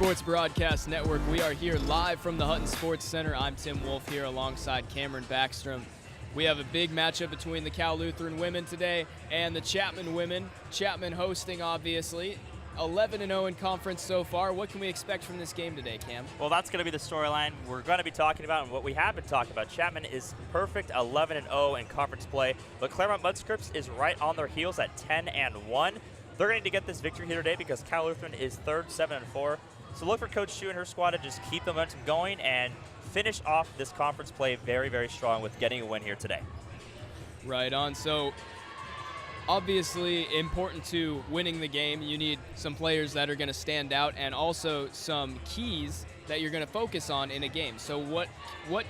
Sports Broadcast Network. We are here live from the Hutton Sports Center. I'm Tim Wolf here alongside Cameron Backstrom. We have a big matchup between the Cal Lutheran women today and the Chapman women. Chapman hosting, obviously. 11-0 in conference so far. What can we expect from this game today, Cam? Well, that's going to be the storyline we're going to be talking about and what we have been talking about. Chapman is perfect 11-0 in conference play, but Claremont Mudscripts is right on their heels at 10-1. They're going to get this victory here today because Cal Lutheran is third, 7-4. So look for Coach Jue and her squad to just keep the momentum going and finish off this conference play very, very strong with getting a win here today. Right on. So obviously important to winning the game. You need some players that are going to stand out and also some keys that you're going to focus on in a game. So what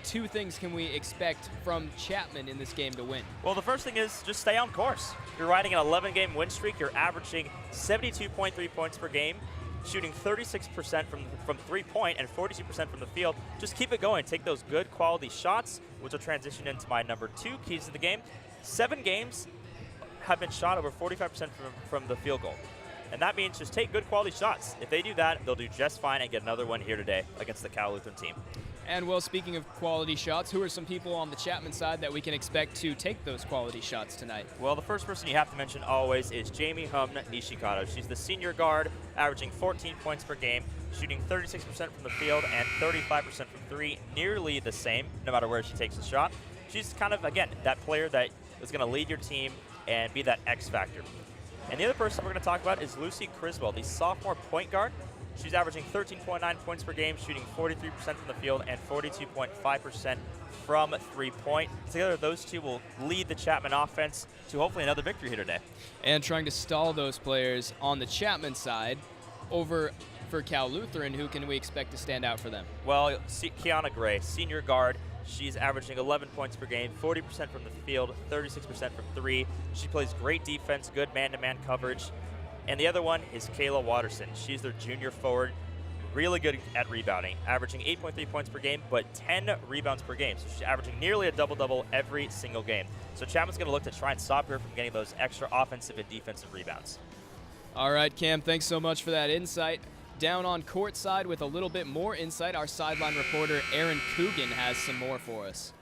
two things can we expect from Chapman in this game to win? Well, the first thing is just stay on course. You're riding an 11-game win streak. You're averaging 72.3 points per game, shooting 36% from three-point and 42% from the field. Just keep it going. Take those good quality shots, which will transition into my number two keys to the game. 7 games have been shot over 45% from the field goal. And that means just take good quality shots. If they do that, they'll do just fine and get another one here today against the Cal Lutheran team. And well, speaking of quality shots, who are some people on the Chapman side that we can expect to take those quality shots tonight? Well, the first person you have to mention always is Jamie Nishikado. She's the senior guard, averaging 14 points per game, shooting 36% from the field and 35% from three, nearly the same, no matter where she takes the shot. She's kind of, again, that player that is going to lead your team and be that X factor. And the other person we're going to talk about is Lucy Criswell, the sophomore point guard. She's averaging 13.9 points per game, shooting 43% from the field and 42.5% from three-point. Together, those two will lead the Chapman offense to hopefully another victory here today. And trying to stall those players on the Chapman side over for Cal Lutheran, who can we expect to stand out for them? Well, Kiana Gray, senior guard. She's averaging 11 points per game, 40% from the field, 36% from three. She plays great defense, good man-to-man coverage. And the other one is Kayla Watterson. She's their junior forward, really good at rebounding, averaging 8.3 points per game, but 10 rebounds per game. So she's averaging nearly a double-double every single game. So Chapman's going to look to try and stop her from getting those extra offensive and defensive rebounds. All right, Cam, thanks so much for that insight. Down on court side with a little bit more insight, our sideline reporter Erin Coogan has some more for us.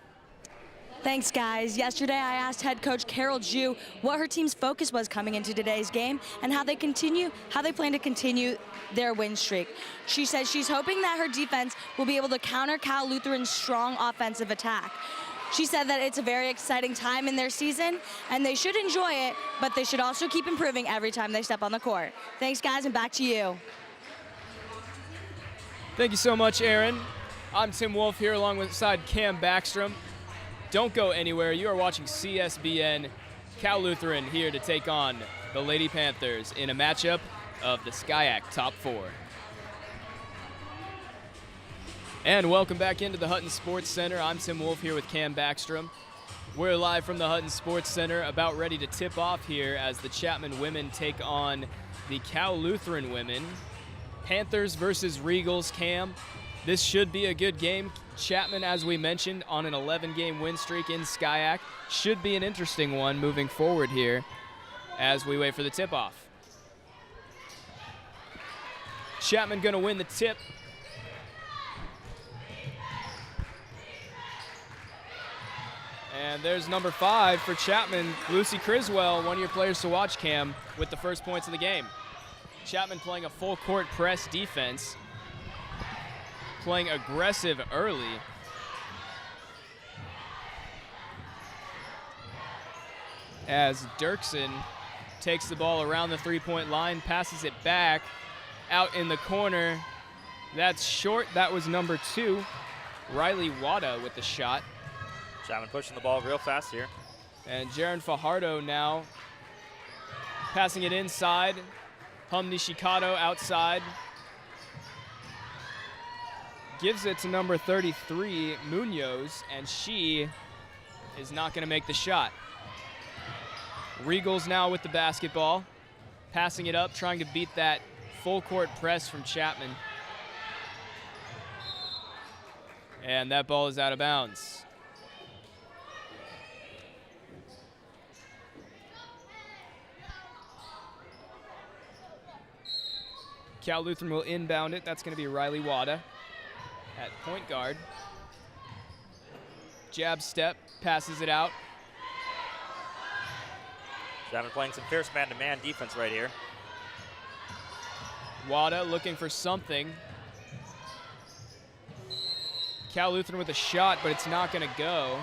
Thanks, guys. Yesterday, I asked head coach Carol Jue what her team's focus was coming into today's game and how they plan to continue their win streak. She said she's hoping that her defense will be able to counter Cal Lutheran's strong offensive attack. She said that it's a very exciting time in their season, and they should enjoy it, but they should also keep improving every time they step on the court. Thanks, guys, and back to you. Thank you so much, Erin. I'm Tim Wolf here alongside Cam Backstrom. Don't go anywhere. You are watching CSBN. Cal Lutheran here to take on the Lady Panthers in a matchup of the SCIAC Top 4. And welcome back into the Hutton Sports Center. I'm Tim Wolf here with Cam Backstrom. We're live from the Hutton Sports Center, about ready to tip off here as the Chapman women take on the Cal Lutheran women. Panthers versus Regals. Cam, this should be a good game. Chapman, as we mentioned, on an 11-game win streak in SCIAC. Should be an interesting one moving forward here as we wait for the tip-off. Chapman going to win the tip. And there's number 5 for Chapman, Lucy Criswell, one of your players to watch, Cam, with the first points of the game. Chapman playing a full court press defense, playing aggressive early. As Dirksen takes the ball around the three-point line, passes it back out in the corner. That's short. That was number 2, Riley Wada with the shot. Chapman pushing the ball real fast here. And Jaryn Fajardo now passing it inside. Nishikado outside. Gives it to number 33, Munoz, and she is not going to make the shot. Regals now with the basketball, passing it up, trying to beat that full court press from Chapman. And that ball is out of bounds. Cal Lutheran will inbound it. That's going to be Riley Wada at point guard. Jab step, passes it out. Chapman playing some fierce man-to-man defense right here. Wada looking for something. Cal Lutheran with a shot, but it's not going to go.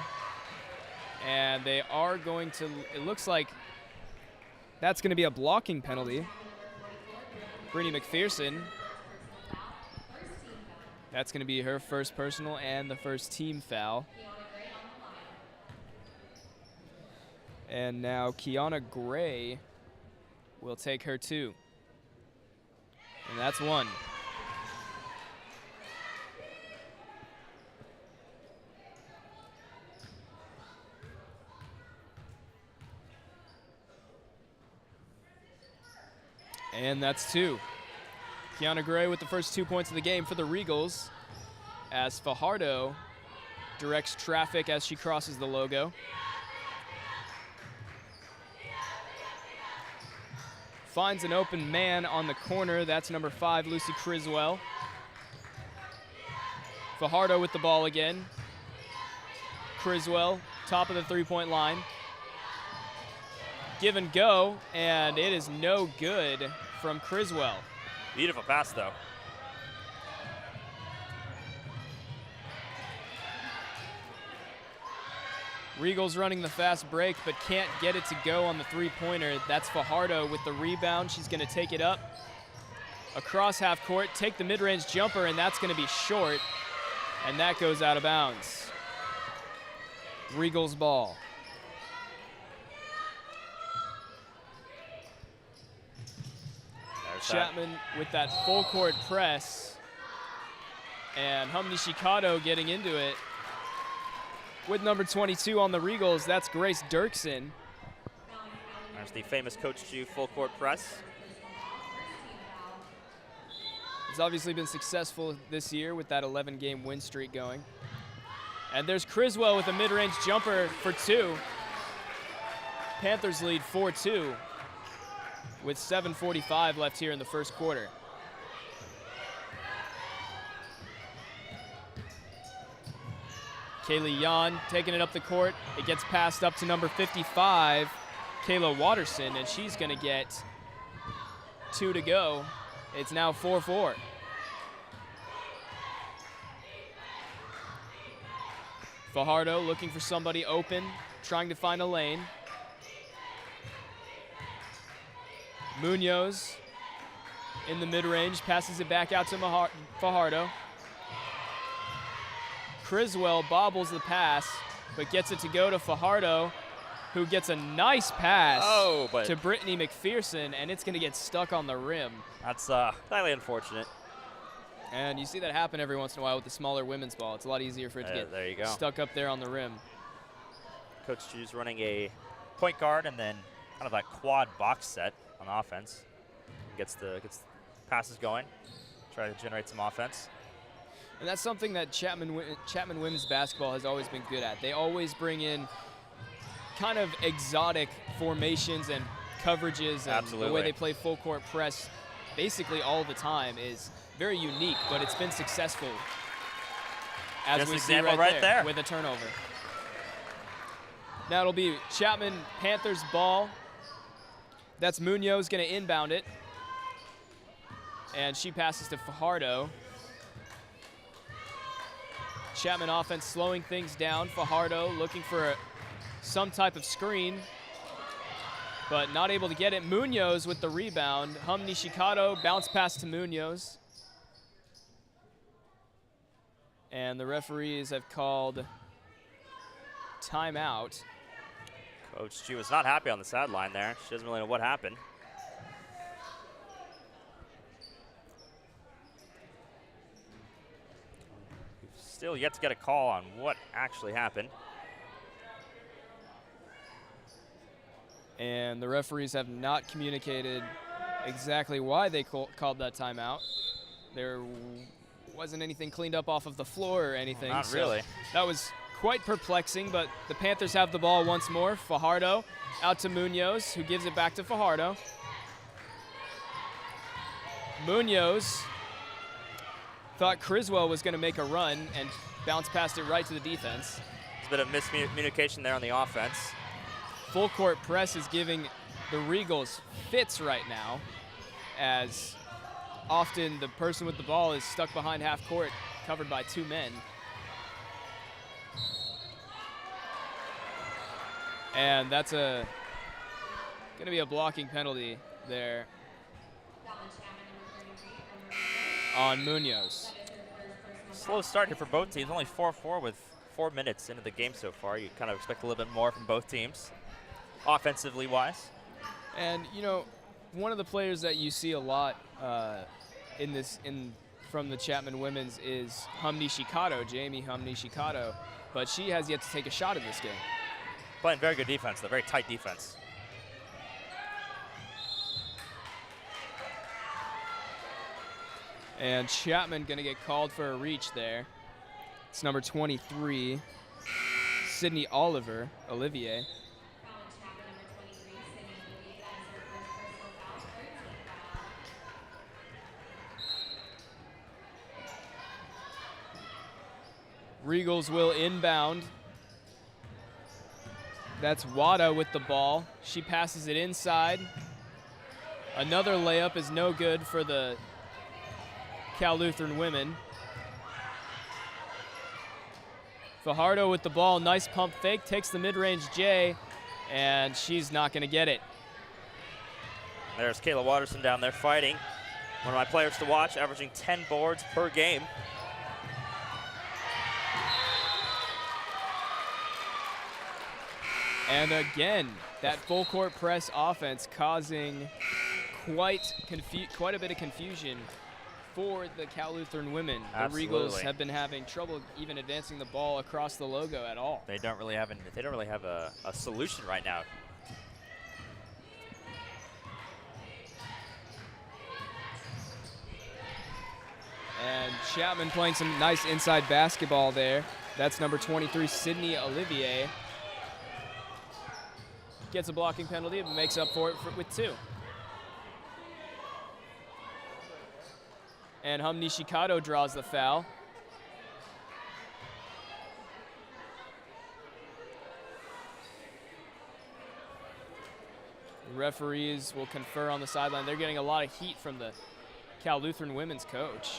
And they are going to, it looks like that's going to be a blocking penalty. Brittany McPherson. That's going to be her first personal and the first team foul. And now Kiana Gray will take her 2. And that's 1. And that's 2. Kiana Gray with the first 2 points of the game for the Regals as Fajardo directs traffic as she crosses the logo. Finds an open man on the corner. That's number 5, Lucy Criswell. Fajardo with the ball again. Criswell, top of the three-point line. Give and go, and it is no good from Criswell. Beautiful pass, though. Regals running the fast break, but can't get it to go on the three-pointer. That's Fajardo with the rebound. She's going to take it up across half court, take the mid-range jumper, and that's going to be short, and that goes out of bounds. Regals ball. Chapman with that full court press, and Nishikado getting into it. With number 22 on the Regals, that's Grace Dirksen. There's the famous Coach Jue full court press. He's obviously been successful this year with that 11-game win streak going. And there's Criswell with a mid-range jumper for 2. Panthers lead 4-2 with 7:45 left here in the first quarter. Kaylee Yan taking it up the court. It gets passed up to number 55, Kayla Watterson, and she's going to get 2 to go. It's now 4-4. Fajardo looking for somebody open, trying to find a lane. Munoz in the mid-range, passes it back out to Fajardo. Criswell bobbles the pass, but gets it to go to Fajardo, who gets a nice pass to Brittany McPherson, and it's going to get stuck on the rim. That's highly unfortunate. And you see that happen every once in a while with the smaller women's ball. It's a lot easier for it to get stuck up there on the rim. Coach Jue's running a point guard and then kind of a quad box set on offense. Gets the passes going, try to generate some offense. And that's something that Chapman women's basketball has always been good at. They always bring in kind of exotic formations and coverages, and Absolutely. The way they play full court press basically all the time is very unique, but it's been successful, as Just we see example right there there with a turnover. Now it'll be Chapman Panthers ball. That's Munoz going to inbound it, and she passes to Fajardo. Chapman offense slowing things down. Fajardo looking for some type of screen, but not able to get it. Munoz with the rebound. Nishikado bounce pass to Munoz. And the referees have called timeout. Coach Jue was not happy on the sideline there. She doesn't really know what happened. Still yet to get a call on what actually happened. And the referees have not communicated exactly why they called that timeout. There wasn't anything cleaned up off of the floor or anything. Not really. That was quite perplexing, but the Panthers have the ball once more. Fajardo out to Munoz, who gives it back to Fajardo. Munoz thought Criswell was going to make a run and bounce past it right to the defense. There's a bit of miscommunication there on the offense. Full court press is giving the Regals fits right now, as often the person with the ball is stuck behind half court, covered by 2 men. And that's going to be a blocking penalty there on Munoz. Slow start here for both teams. Only 4-4 with 4 minutes into the game so far. You kind of expect a little bit more from both teams, offensively wise. And you know, one of the players that you see a lot from the Chapman women's is Jamie Nishikado, but she has yet to take a shot in this game. Playing very good defense, though, very tight defense. And Chapman going to get called for a reach there. It's number 23, Sydney Olivier. Regals will inbound. That's Wada with the ball. She passes it inside. Another layup is no good for the Cal Lutheran women. Fajardo with the ball, nice pump fake, takes the mid-range J, and she's not going to get it. There's Kayla Watterson down there fighting. One of my players to watch, averaging 10 boards per game. And again, that full court press offense causing quite a bit of confusion for the Cal Lutheran women. Absolutely. The Regals have been having trouble even advancing the ball across the logo at all. They don't really have a solution right now. And Chapman playing some nice inside basketball there. That's number 23, Sydney Olivier. Gets a blocking penalty, but makes up for it with 2. And Nishikado draws the foul. The referees will confer on the sideline. They're getting a lot of heat from the Cal Lutheran women's coach.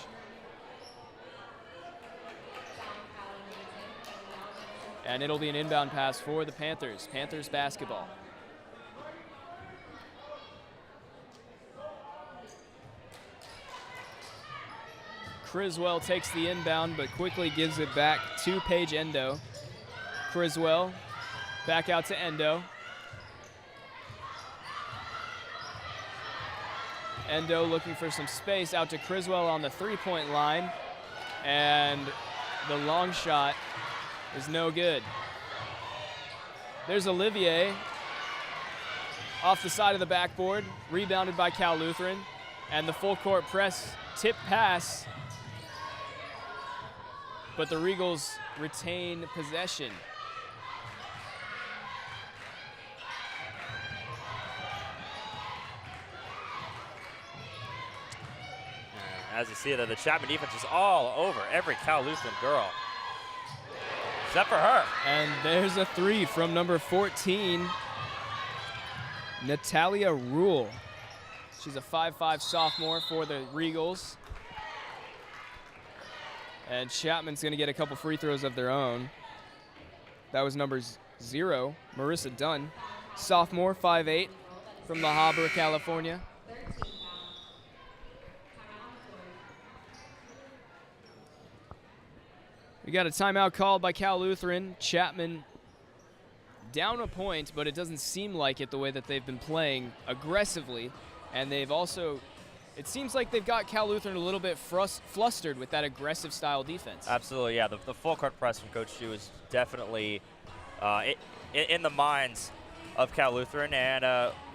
And it'll be an inbound pass for the Panthers. Panthers basketball. Criswell takes the inbound, but quickly gives it back to Paige Endo. Criswell back out to Endo. Endo looking for some space, out to Criswell on the 3-point line. And the long shot is no good. There's Olivier off the side of the backboard, rebounded by Cal Lutheran. And the full court press tip pass, but the Regals retain possession. As you see there, the Chapman defense is all over every Cal Lutheran girl, except for her. And there's a 3 from number 14, Natalia Rule. She's a 5'5" sophomore for the Regals. And Chapman's going to get a couple free throws of their own. That was number 0, Marissa Dunn, sophomore, 5'8", from La Habra, California. We got a timeout called by Cal Lutheran. Chapman down a point, but it doesn't seem like it the way that they've been playing aggressively. And they've also, it seems like they've got Cal Lutheran a little bit flustered with that aggressive style defense. Absolutely, yeah. The full court press from Coach Jue is definitely in the minds of Cal Lutheran. And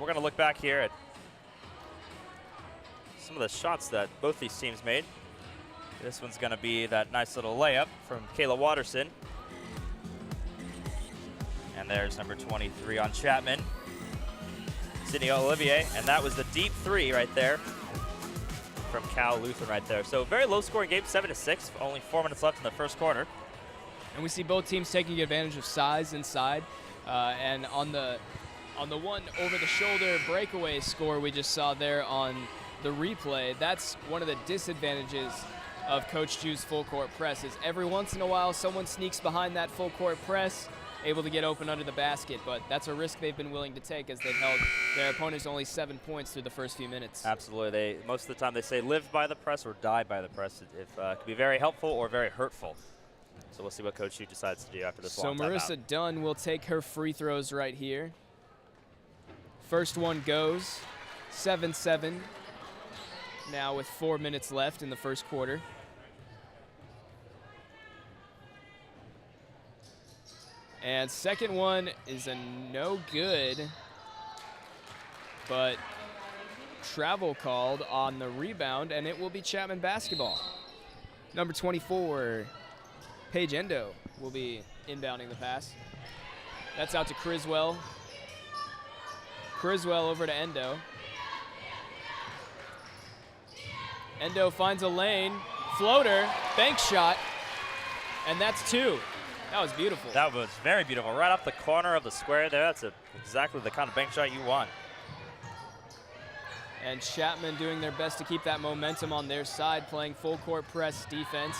we're going to look back here at some of the shots that both these teams made. This one's going to be that nice little layup from Kayla Watterson. And there's number 23 on Chapman, Sydney Olivier, and that was the deep 3 right there from Cal Lutheran right there. So very low-scoring game, 7-6. Only 4 minutes left in the first quarter. And we see both teams taking advantage of size inside. And on the one over-the-shoulder breakaway score we just saw there on the replay, that's one of the disadvantages of Coach Jue's full-court press is every once in a while someone sneaks behind that full-court press, able to get open under the basket, but that's a risk they've been willing to take as they've held their opponents only 7 points through the first few minutes. Absolutely. Most of the time they say live by the press or die by the press. It can be very helpful or very hurtful. So we'll see what Coach Jue decides to do after this long timeout. So Marissa Dunn will take her free throws right here. First one goes, 7-7. Now with 4 minutes left in the first quarter. And second one is a no good, but travel called on the rebound, and it will be Chapman basketball. Number 24, Paige Endo, will be inbounding the pass. That's out to Criswell. Criswell over to Endo. Endo finds a lane, floater, bank shot, and that's 2. That was beautiful. That was very beautiful. Right off the corner of the square there. That's exactly the kind of bank shot you want. And Chapman doing their best to keep that momentum on their side, playing full court press defense.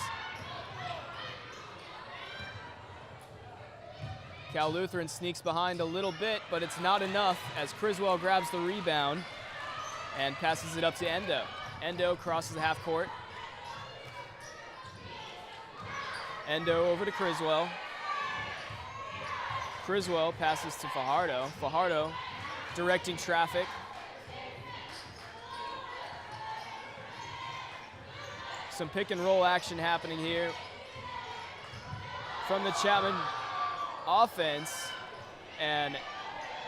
Cal Lutheran sneaks behind a little bit, but it's not enough as Criswell grabs the rebound and passes it up to Endo. Endo crosses the half court. Endo over to Criswell. Criswell passes to Fajardo. Fajardo directing traffic. Some pick and roll action happening here from the Chapman offense. And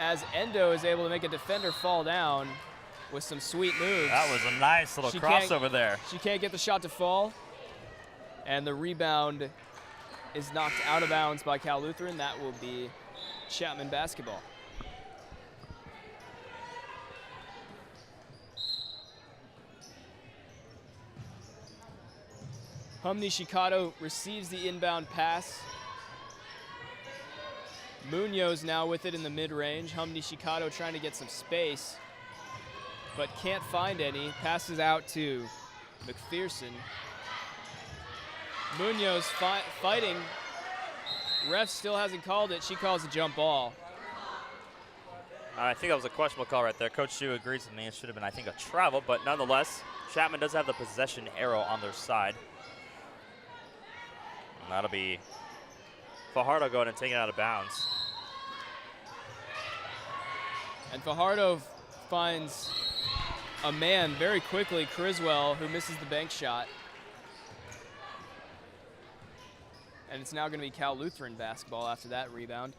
as Endo is able to make a defender fall down with some sweet moves. That was a nice little crossover there. She can't get the shot to fall. And the rebound is knocked out of bounds by Cal Lutheran. That will be Chapman basketball. Nishikado receives the inbound pass. Munoz now with it in the mid-range. Nishikado trying to get some space, but can't find any. Passes out to McPherson. Munoz fighting. Ref still hasn't called it. She calls a jump ball. I think that was a questionable call right there. Coach Jue agrees with me. It should have been, I think, a travel, but nonetheless, Chapman does have the possession arrow on their side. And that'll be Fajardo going and taking it out of bounds. And Fajardo finds a man very quickly, Criswell, who misses the bank shot. And it's now going to be Cal Lutheran basketball after that rebound.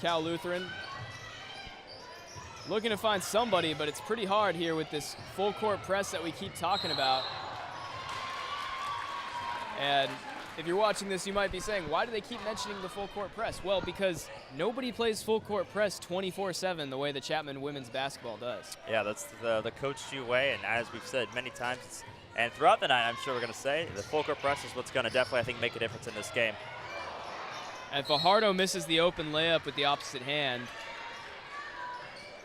Cal Lutheran looking to find somebody, but it's pretty hard here with this full court press that we keep talking about. And if you're watching this, you might be saying, why do they keep mentioning the full court press? Well, because nobody plays full court press 24/7 the way the Chapman women's basketball does. Yeah, that's the Coach Jue way, and as we've said many times, and throughout the night, I'm sure we're going to say, the full court press is what's going to definitely, I think, make a difference in this game. And Fajardo misses the open layup with the opposite hand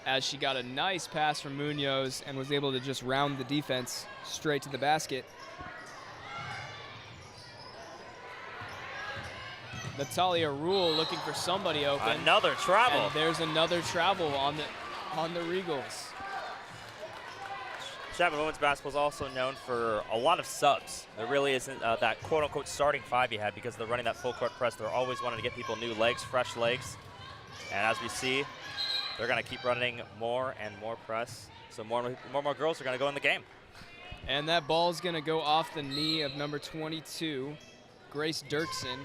as she got a nice pass from Munoz and was able to just round the defense straight to the basket. Natalia Rule looking for somebody open. Another travel. And there's another travel on the Regals. Chapman women's basketball is also known for a lot of subs. There really isn't that quote-unquote starting five you had because they're running that full court press. They're always wanting to get people new legs, fresh legs. And as we see, they're going to keep running more and more press. So more girls are going to go in the game. And that ball's going to go off the knee of number 22, Grace Dirksen.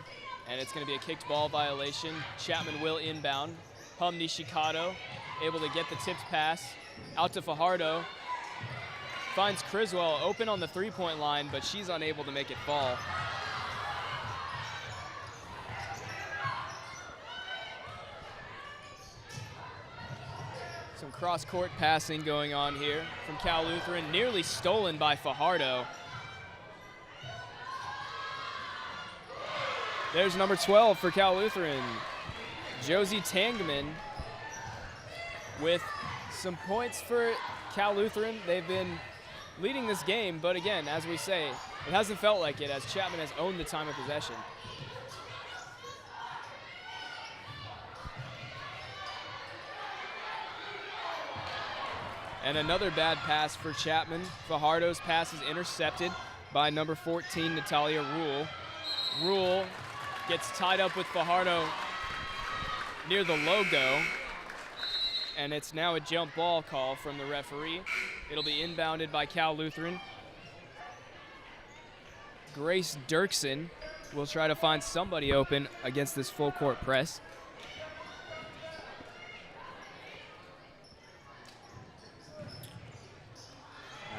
And it's going to be a kicked ball violation. Chapman will inbound. Nishikado able to get the tipped pass out to Fajardo. Finds Criswell open on the three-point line, but she's unable to make it fall. Some cross-court passing going on here from Cal Lutheran, nearly stolen by Fajardo. There's number 12 for Cal Lutheran, Josie Tangman, with some points for Cal Lutheran. They've been leading this game, but again, as we say, it hasn't felt like it as Chapman has owned the time of possession. And another bad pass for Chapman. Fajardo's pass is intercepted by number 14, Natalia Rule. Rule gets tied up with Fajardo near the logo, and it's now a jump ball call from the referee. It'll be inbounded by Cal Lutheran. Grace Dirksen will try to find somebody open against this full court press.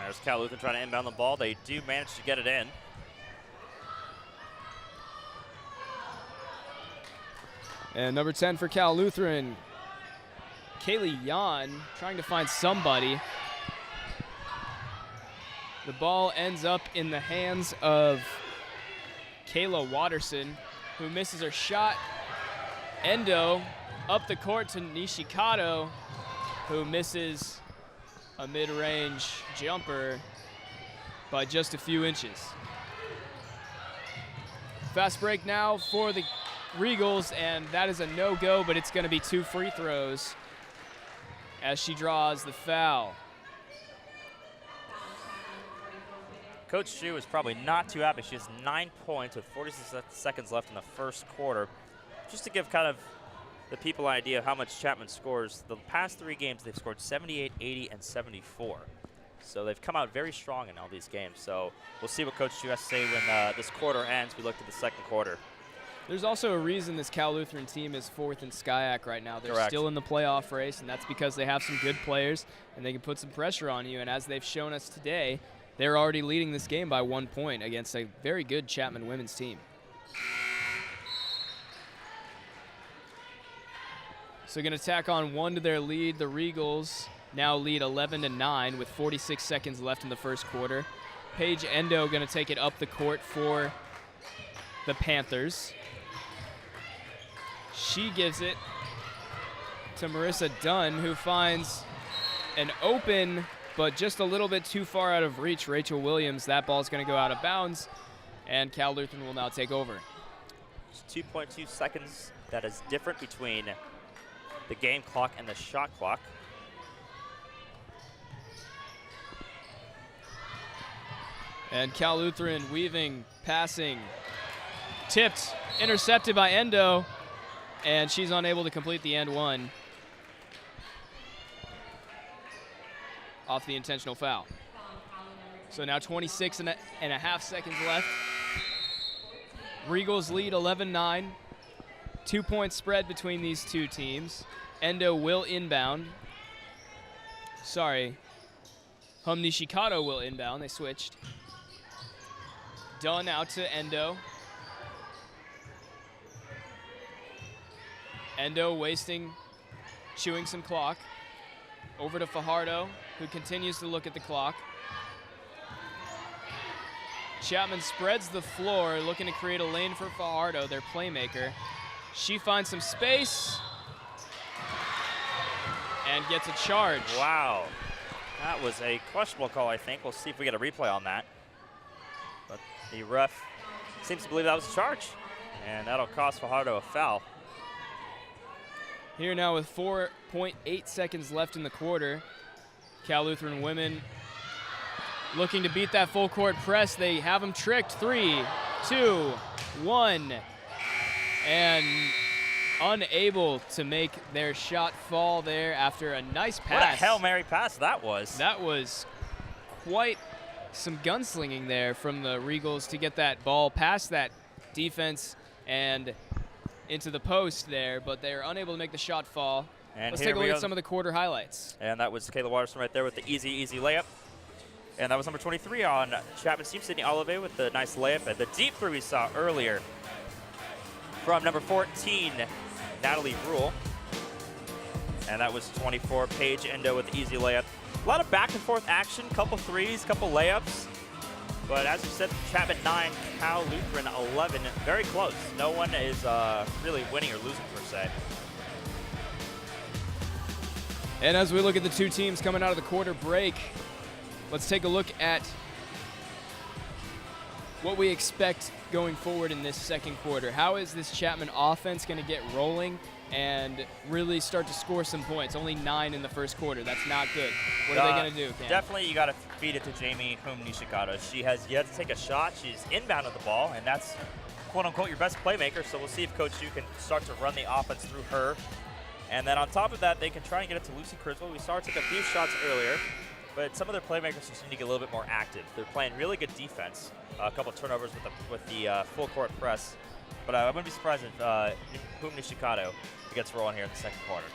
There's Cal Lutheran trying to inbound the ball. They do manage to get it in. And number 10 for Cal Lutheran, Kaylee Yan, trying to find somebody. The ball ends up in the hands of Kayla Watterson, who misses her shot. Endo up the court to Nishikado, who misses a mid-range jumper by just a few inches. Fast break now for the Regals, and that is a no-go, but it's going to be 2 free throws as she draws the foul. Coach Jue is probably not too happy. She has 9 points with 46 seconds left in the first quarter. Just to give kind of the people an idea of how much Chapman scores, the past 3 games they've scored 78, 80, and 74. So they've come out very strong in all these games. So we'll see what Coach Jue has to say when this quarter ends. We look to the second quarter. There's also a reason this Cal Lutheran team is 4th in SCIAC right now. They're Correct. Still in the playoff race, and that's because they have some good players, and they can put some pressure on you. And as they've shown us today, they're already leading this game by 1 point against a very good Chapman women's team. So going to tack on 1 to their lead. The Regals now lead 11-9 with 46 seconds left in the first quarter. Paige Endo going to take it up the court for the Panthers. She gives it to Marissa Dunn, who finds an open but just a little bit too far out of reach Rachel Williams. That ball's going to go out of bounds, and Cal Lutheran will now take over. It's 2.2 seconds that is different between the game clock and the shot clock. And Cal Lutheran weaving, passing, tipped, intercepted by Endo, and she's unable to complete the end one off the intentional foul. So now 26 and a half seconds left. Regals lead 11-9. 2-point spread between these two teams. Endo will inbound. Sorry. Nishikado will inbound. They switched. Dunn out to Endo. Endo chewing some clock. Over to Fajardo, who continues to look at the clock. Chapman spreads the floor, looking to create a lane for Fajardo, their playmaker. She finds some space and gets a charge. Wow. That was a questionable call, I think. We'll see if we get a replay on that. But the ref seems to believe that was a charge, and that'll cost Fajardo a foul. Here now with 4.8 seconds left in the quarter. Cal Lutheran women looking to beat that full court press. They have them tricked. 3, 2, 1. And unable to make their shot fall there after a nice pass. What a Hail Mary pass that was. That was quite some gunslinging there from the Regals to get that ball past that defense and into the post there, but they're unable to make the shot fall. And let's take a look at some of the quarter highlights. And that was Kayla Watterson right there with the easy layup. And that was number 23 on Chapman's team, Sydney Olive, with the nice layup. And the deep three we saw earlier from number 14, Natalie Rule. And that was 24. Paige Endo with the easy layup. A lot of back and forth action, couple threes, couple layups. But as you said, Chapman 9, Cal Lutheran 11. Very close. No one is really winning or losing per se. And as we look at the two teams coming out of the quarter break, let's take a look at what we expect going forward in this second quarter. How is this Chapman offense going to get rolling and really start to score some points? Only 9 in the first quarter. That's not good. What are they going to do, Cam? Definitely you got to feed it to Jamie Nishikado. She has yet to take a shot. She's inbound of the ball, and that's quote-unquote your best playmaker. So we'll see if Coach Jue can start to run the offense through her. And then on top of that, they can try and get it to Lucy Criswell. We saw her take a few shots earlier, but some of their playmakers just need to get a little bit more active. They're playing really good defense. A couple of turnovers with the full court press. But I wouldn't be surprised if Nishikado gets rolling here in the second quarter.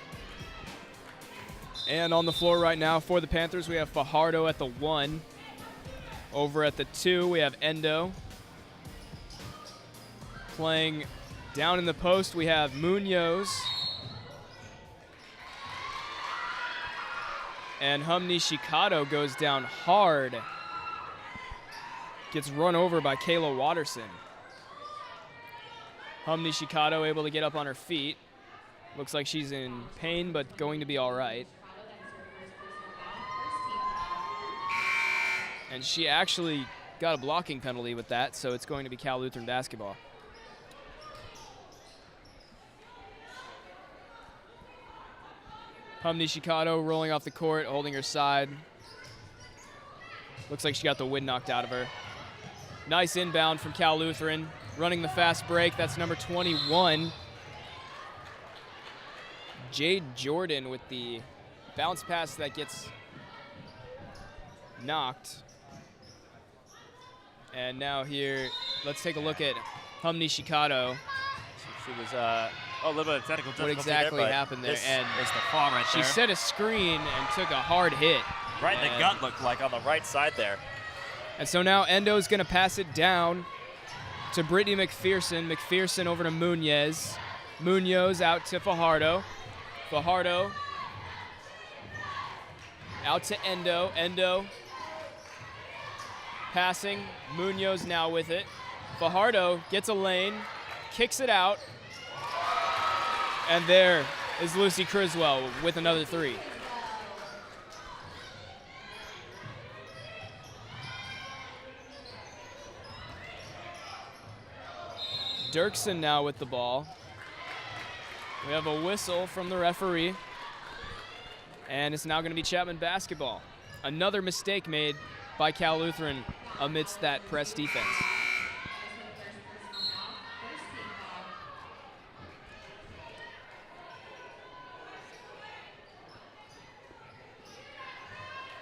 And on the floor right now for the Panthers, we have Fajardo at the 1. Over at the 2, we have Endo. Playing down in the post, we have Munoz. And Nishikado goes down hard. Gets run over by Kayla Watterson. Nishikado able to get up on her feet. Looks like she's in pain, but going to be all right. And she actually got a blocking penalty with that, so it's going to be Cal Lutheran basketball. Nishikado rolling off the court, holding her side. Looks like she got the wind knocked out of her. Nice inbound from Cal Lutheran. Running the fast break, that's number 21. Jade Jordan with the bounce pass that gets knocked. And now here, let's take a look at Nishikado. She was a little bit of technical difficulty. What exactly there, happened there? And it's the fall right there. She set a screen and took a hard hit. Right in the gut, looked like, on the right side there. And so now Endo's going to pass it down to Brittany McPherson. McPherson over to Munoz. Munoz out to Fajardo. Fajardo out to Endo. Endo passing. Munoz now with it. Fajardo gets a lane, kicks it out. And there is Lucy Criswell with another 3. Dirksen now with the ball. We have a whistle from the referee. And it's now going to be Chapman basketball. Another mistake made by Cal Lutheran amidst that press defense.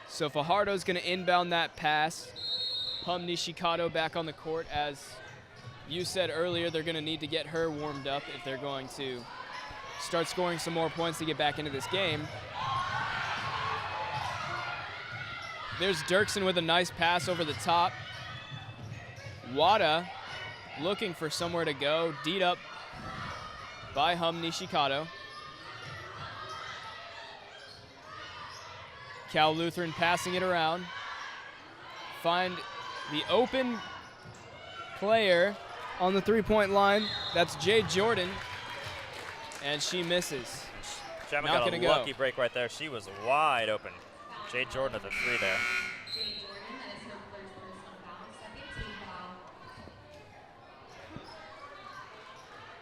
So Fajardo's going to inbound that pass. Nishikado back on the court. As you said earlier, they're going to need to get her warmed up if they're going to start scoring some more points to get back into this game. There's Dirksen with a nice pass over the top. Wada looking for somewhere to go. D'd up by Nishikado. Cal Lutheran passing it around. Find the open player on the 3-point line. That's Jade Jordan. And she misses. Chapman got a lucky break right there. She was wide open. Jade Jordan at the 3 there.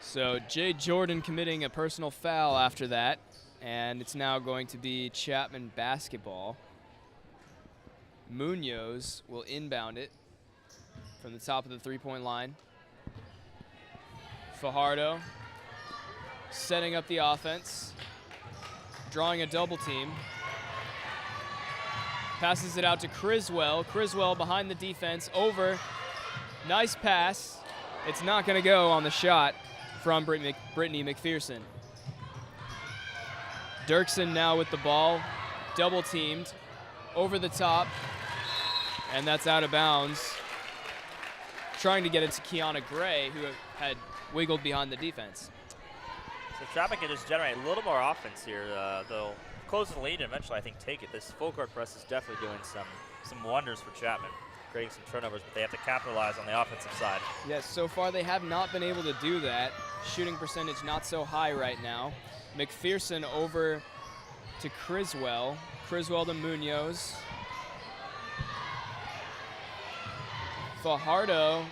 So Jade Jordan committing a personal foul after that. And it's now going to be Chapman basketball. Munoz will inbound it from the top of the 3-point line. Fajardo setting up the offense, drawing a double team. Passes it out to Criswell. Criswell behind the defense, over. Nice pass. It's not going to go on the shot from Brittany McPherson. Dirksen now with the ball, double teamed, over the top, and that's out of bounds. Trying to get it to Kiana Gray, who had wiggled behind the defense. So Chapman can just generate a little more offense here. They'll close the lead and eventually, I think, take it. This full court press is definitely doing some wonders for Chapman, creating some turnovers, but they have to capitalize on the offensive side. Yes, so far they have not been able to do that. Shooting percentage not so high right now. McPherson over to Criswell. Criswell to Munoz. Fajardo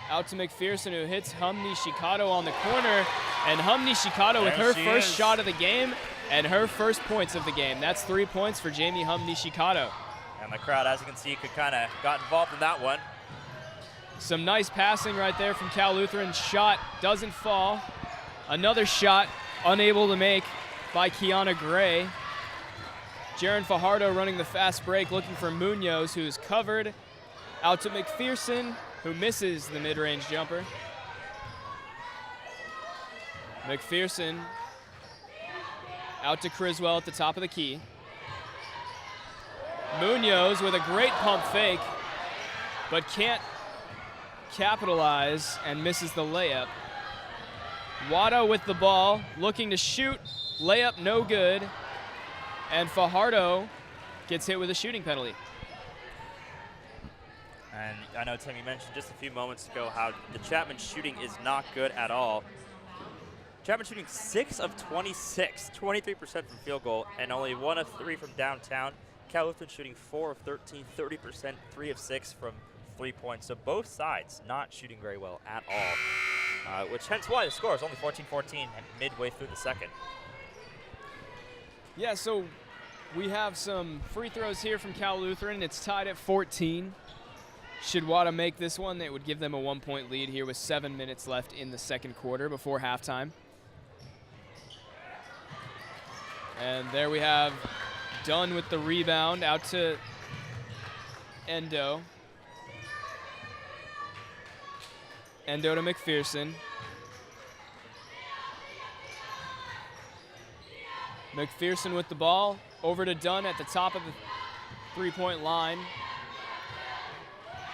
out to McPherson, who hits Nishikado on the corner. And Nishikado with her first shot of the game and her first points of the game. That's 3 points for Jamie Nishikado. And the crowd, as you can see, got involved in that one. Some nice passing right there from Cal Lutheran. Shot doesn't fall. Another shot unable to make by Kiana Gray. Jaryn Fajardo running the fast break, looking for Munoz, who's covered. Out to McPherson, who misses the mid-range jumper. McPherson out to Criswell at the top of the key. Munoz with a great pump fake, but can't capitalize and misses the layup. Wada with the ball, looking to shoot. Layup no good. And Fajardo gets hit with a shooting penalty. And I know, Tim, you mentioned just a few moments ago how the Chapman shooting is not good at all. Chapman shooting 6 of 26, 23% from field goal, and only 1 of 3 from downtown. Cal Lutheran shooting 4 of 13, 30%, 3 of 6 from 3 points. So both sides not shooting very well at all, which hence why the score is only 14-14 midway through the second. Yeah, so we have some free throws here from Cal Lutheran. It's tied at 14. Should Wada make this one, it would give them a 1-point lead here with 7 minutes left in the second quarter before halftime. And there we have Dunn with the rebound out to Endo. Endo to McPherson. McPherson with the ball, over to Dunn at the top of the three-point line.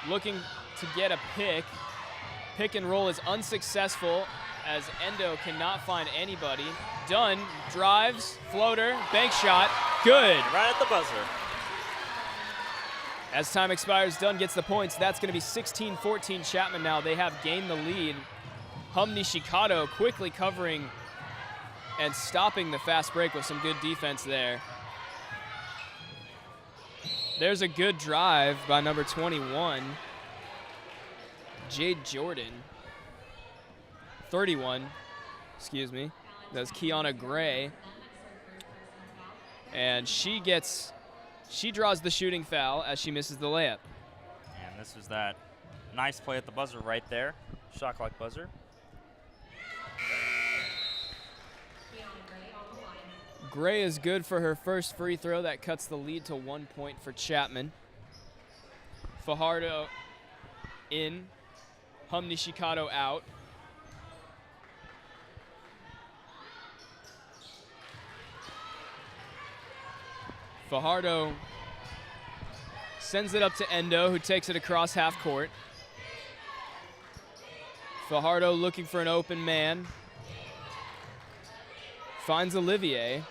Looking to get a pick. Pick and roll is unsuccessful as Endo cannot find anybody. Dunn drives, floater, bank shot, good. Right at the buzzer. As time expires, Dunn gets the points. That's going to be 16-14 Chapman now. They have gained the lead. Nishikado quickly covering and stopping the fast break with some good defense there. There's a good drive by number 21, Jade Jordan. 31, excuse me. That's Kiana Gray. And she draws the shooting foul as she misses the layup. And this was that nice play at the buzzer right there. Shot clock buzzer. Gray is good for her first free throw. That cuts the lead to 1 point for Chapman. Fajardo in. Nishikado out. Fajardo sends it up to Endo, who takes it across half court. Fajardo looking for an open man. Finds Olivier,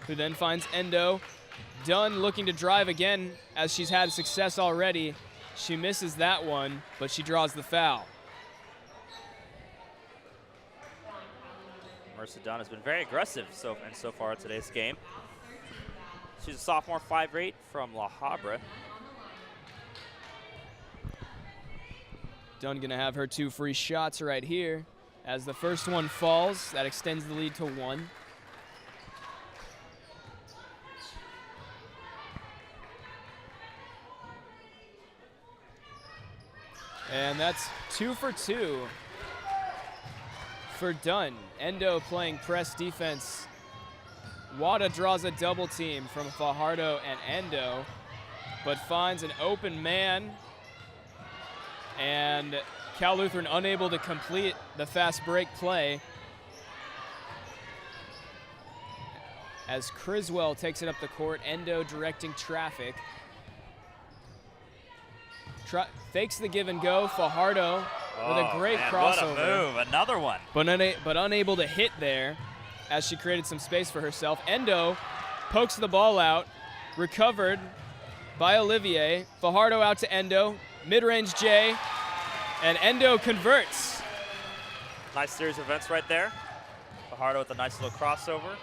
who then finds Endo. Dunn looking to drive again as she's had success already. She misses that one, but she draws the foul. Marissa Dunn has been very aggressive so far in today's game. She's a sophomore, 5'8" from La Habra. Dunn gonna have her 2 free shots right here. As the first one falls, that extends the lead to 1. And that's 2 for 2 for Dunn. Endo playing press defense. Wada draws a double team from Fajardo and Endo, but finds an open man. And Cal Lutheran unable to complete the fast break play as Criswell takes it up the court. Endo directing traffic. Fakes the give and go. Fajardo with a great man, crossover. What a move, another one. But unable to hit there as she created some space for herself. Endo pokes the ball out, recovered by Olivier. Fajardo out to Endo, mid-range J, and Endo converts. Nice series of events right there. Fajardo with a nice little crossover.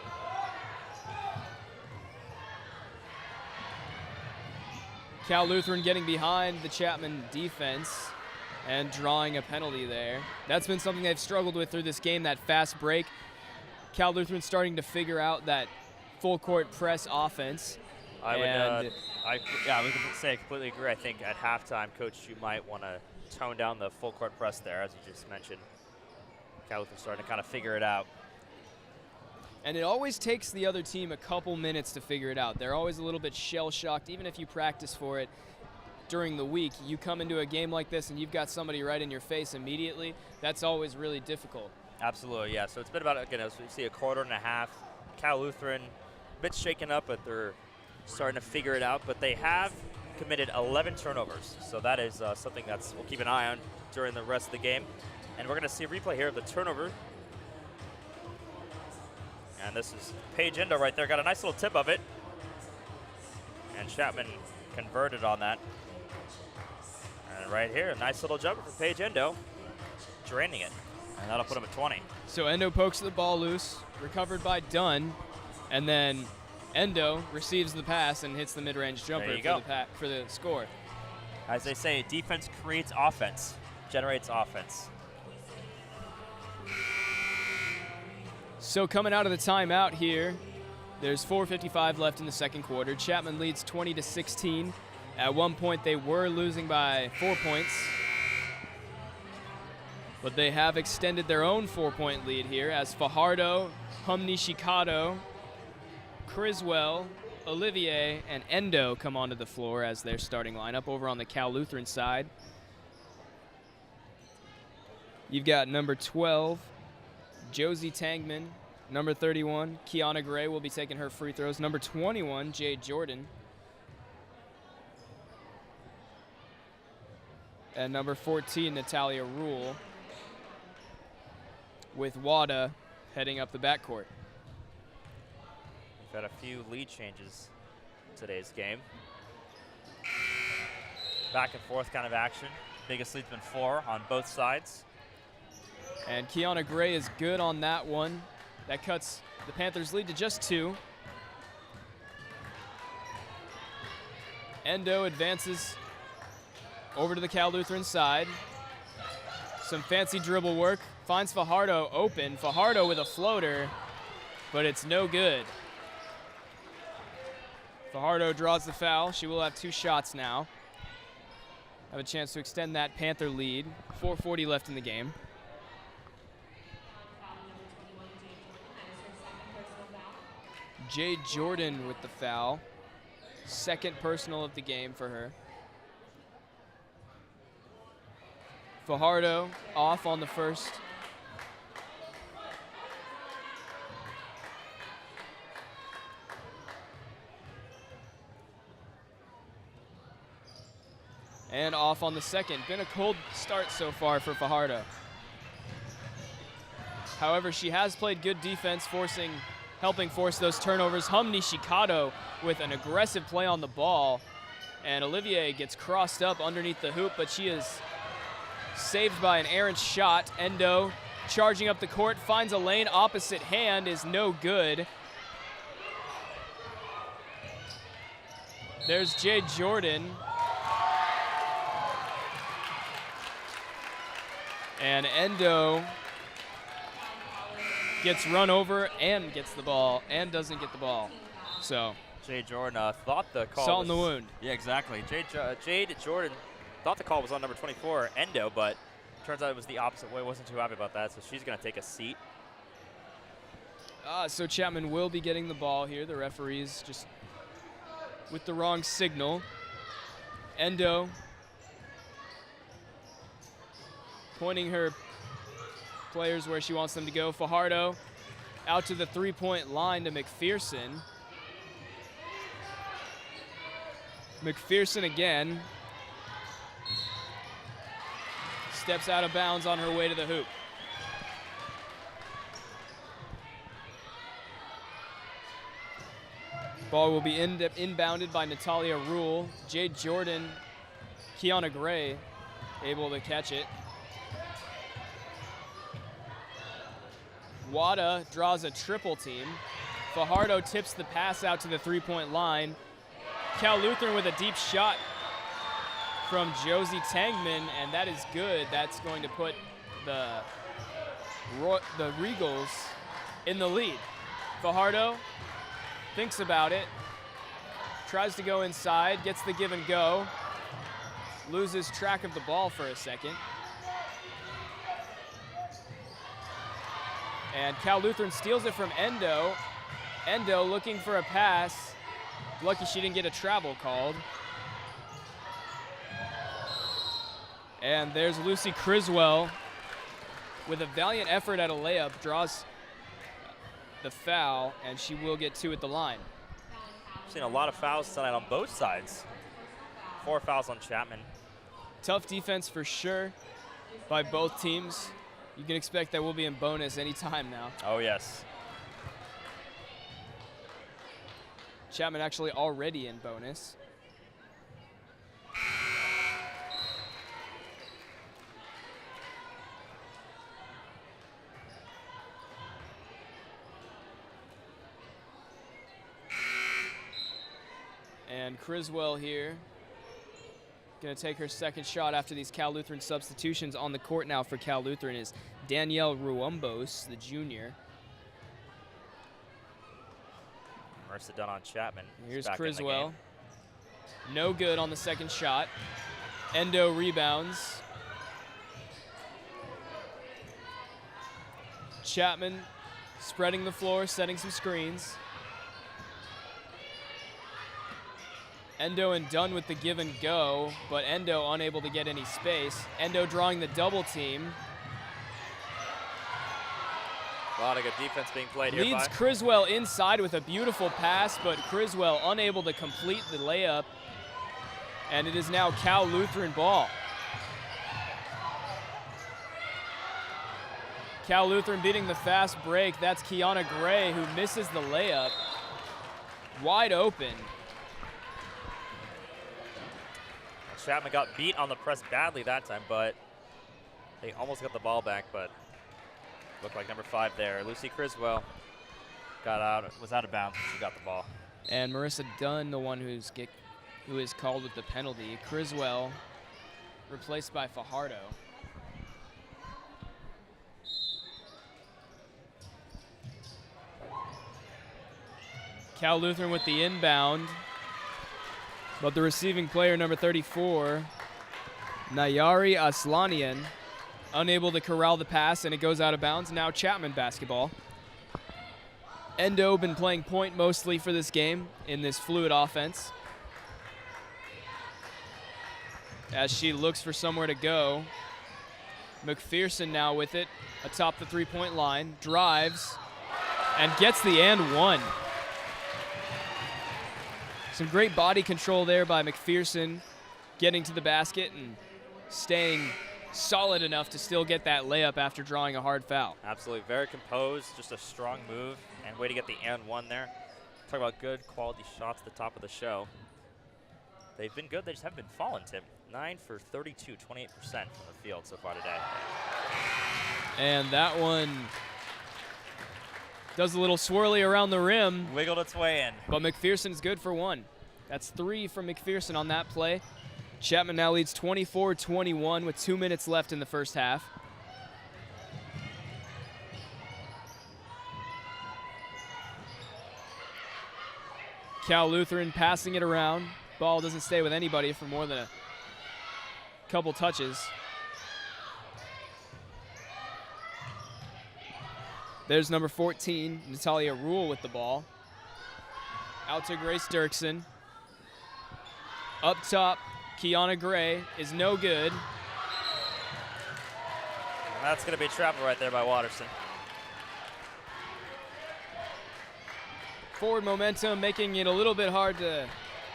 Cal Lutheran getting behind the Chapman defense and drawing a penalty there. That's been something they've struggled with through this game, that fast break. Cal Lutheran starting to figure out that full court press offense. I would say I completely agree. I think at halftime, Coach Jue might want to tone down the full court press there, as you just mentioned. Cal Lutheran starting to kind of figure it out. And it always takes the other team a couple minutes to figure it out. They're always a little bit shell-shocked, even if you practice for it during the week. You come into a game like this and you've got somebody right in your face immediately. That's always really difficult. Absolutely, yeah. So it's been about, again, as we see, a quarter and a half. Cal Lutheran, a bit shaken up, but they're starting to figure it out. But they have committed 11 turnovers. So that is something that's we'll keep an eye on during the rest of the game. And we're going to see a replay here of the turnover. And this is Paige Endo right there. Got a nice little tip of it. And Chapman converted on that. And right here, a nice little jumper for Paige Endo. Draining it. And that'll put him at 20. So Endo pokes the ball loose, recovered by Dunn. And then Endo receives the pass and hits the mid-range jumper for the score. As they say, defense creates offense, generates offense. So coming out of the timeout here, there's 4:55 left in the second quarter. Chapman leads 20-16. At one point, they were losing by 4 points. But they have extended their own 4-point lead here as Fajardo, Nishikado, Criswell, Olivier, and Endo come onto the floor as their starting lineup over on the Cal Lutheran side. You've got number 12, Josie Tangman. Number 31, Kiana Gray will be taking her free throws. Number 21, Jade Jordan. And number 14, Natalia Rule, with Wada heading up the backcourt. We've had a few lead changes in today's game. Back and forth kind of action. Biggest lead's been 4 on both sides. And Kiana Gray is good on that one. That cuts the Panthers' lead to just 2. Endo advances over to the Cal Lutheran side. Some fancy dribble work. Finds Fajardo open. Fajardo with a floater, but it's no good. Fajardo draws the foul. She will have 2 shots now. Have a chance to extend that Panther lead. 4:40 left in the game. Jade Jordan with the foul. Second personal of the game for her. Fajardo off on the first. And off on the second. Been a cold start so far for Fajardo. However, she has played good defense, helping force those turnovers. Nishikado with an aggressive play on the ball. And Olivier gets crossed up underneath the hoop, but she is saved by an errant shot. Endo charging up the court, finds a lane, opposite hand is no good. There's Jade Jordan. And Endo gets run over and gets the ball and doesn't get the ball. So Jade Jordan thought the call salt was, in the wound. Yeah, exactly. Jade Jordan thought the call was on number 24, Endo, but turns out it was the opposite way. Wasn't too happy about that, so she's going to take a seat. So Chapman will be getting the ball here. The referee's just with the wrong signal. Endo pointing her players where she wants them to go. Fajardo out to the three-point line to McPherson. McPherson again. steps out of bounds on her way to the hoop. Ball will be inbounded by Natalia Rule. Jade Jordan, Kiana Gray able to catch it. Wada draws a triple team. Fajardo tips the pass out to the three-point line. Cal Lutheran with a deep shot from Josie Tangman, and that is good. That's going to put the Regals in the lead. Fajardo thinks about it, tries to go inside, gets the give and go, loses track of the ball for a second. And Cal Lutheran steals it from Endo. Endo looking for a pass. Lucky she didn't get a travel called. And there's Lucy Criswell with a valiant effort at a layup, draws the foul, and she will get 2 at the line. I've seen a lot of fouls tonight on both sides. 4 fouls on Chapman. Tough defense for sure by both teams. You can expect that we'll be in bonus anytime now. Oh, yes. Chapman actually already in bonus. And Criswell here, going to take her second shot after these Cal Lutheran substitutions. On the court now for Cal Lutheran is Danielle Ruombos, the junior. Marissa Dunn on Chapman. Here's Criswell. No good on the second shot. Endo rebounds. Chapman spreading the floor, setting some screens. Endo and Dunn with the give and go, but Endo unable to get any space. Endo drawing the double team. A lot of good defense being played here. Leads Criswell inside with a beautiful pass, but Criswell unable to complete the layup. And it is now Cal Lutheran ball. Cal Lutheran beating the fast break. That's Kiana Gray who misses the layup. Wide open. Chapman got beat on the press badly that time, but they almost got the ball back, but looked like number 5 there. Lucy Criswell was out of bounds when she got the ball. And Marissa Dunn, the one who is called with the penalty. Criswell replaced by Fajardo. Cal Lutheran with the inbound. But the receiving player, number 34, Nayari Aslanian, unable to corral the pass, and it goes out of bounds. Now Chapman basketball. Endo been playing point mostly for this game in this fluid offense. As she looks for somewhere to go. McPherson now with it atop the three-point line, drives, and gets the and one. Some great body control there by McPherson, getting to the basket and staying solid enough to still get that layup after drawing a hard foul. Absolutely, very composed, just a strong move, and way to get the and one there. Talk about good quality shots at the top of the show. They've been good, they just haven't been falling, Tim. 9 for 32, 28% from the field so far today. And that one does a little swirly around the rim. Wiggled its way in. But McPherson's good for 1. That's 3 from McPherson on that play. Chapman now leads 24-21 with 2 minutes left in the first half. Cal Lutheran passing it around. Ball doesn't stay with anybody for more than a couple touches. There's number 14, Natalia Rule with the ball. Out to Grace Dirksen. Up top, Kiana Gray is no good. And that's going to be travel right there by Watterson. Forward momentum making it a little bit hard to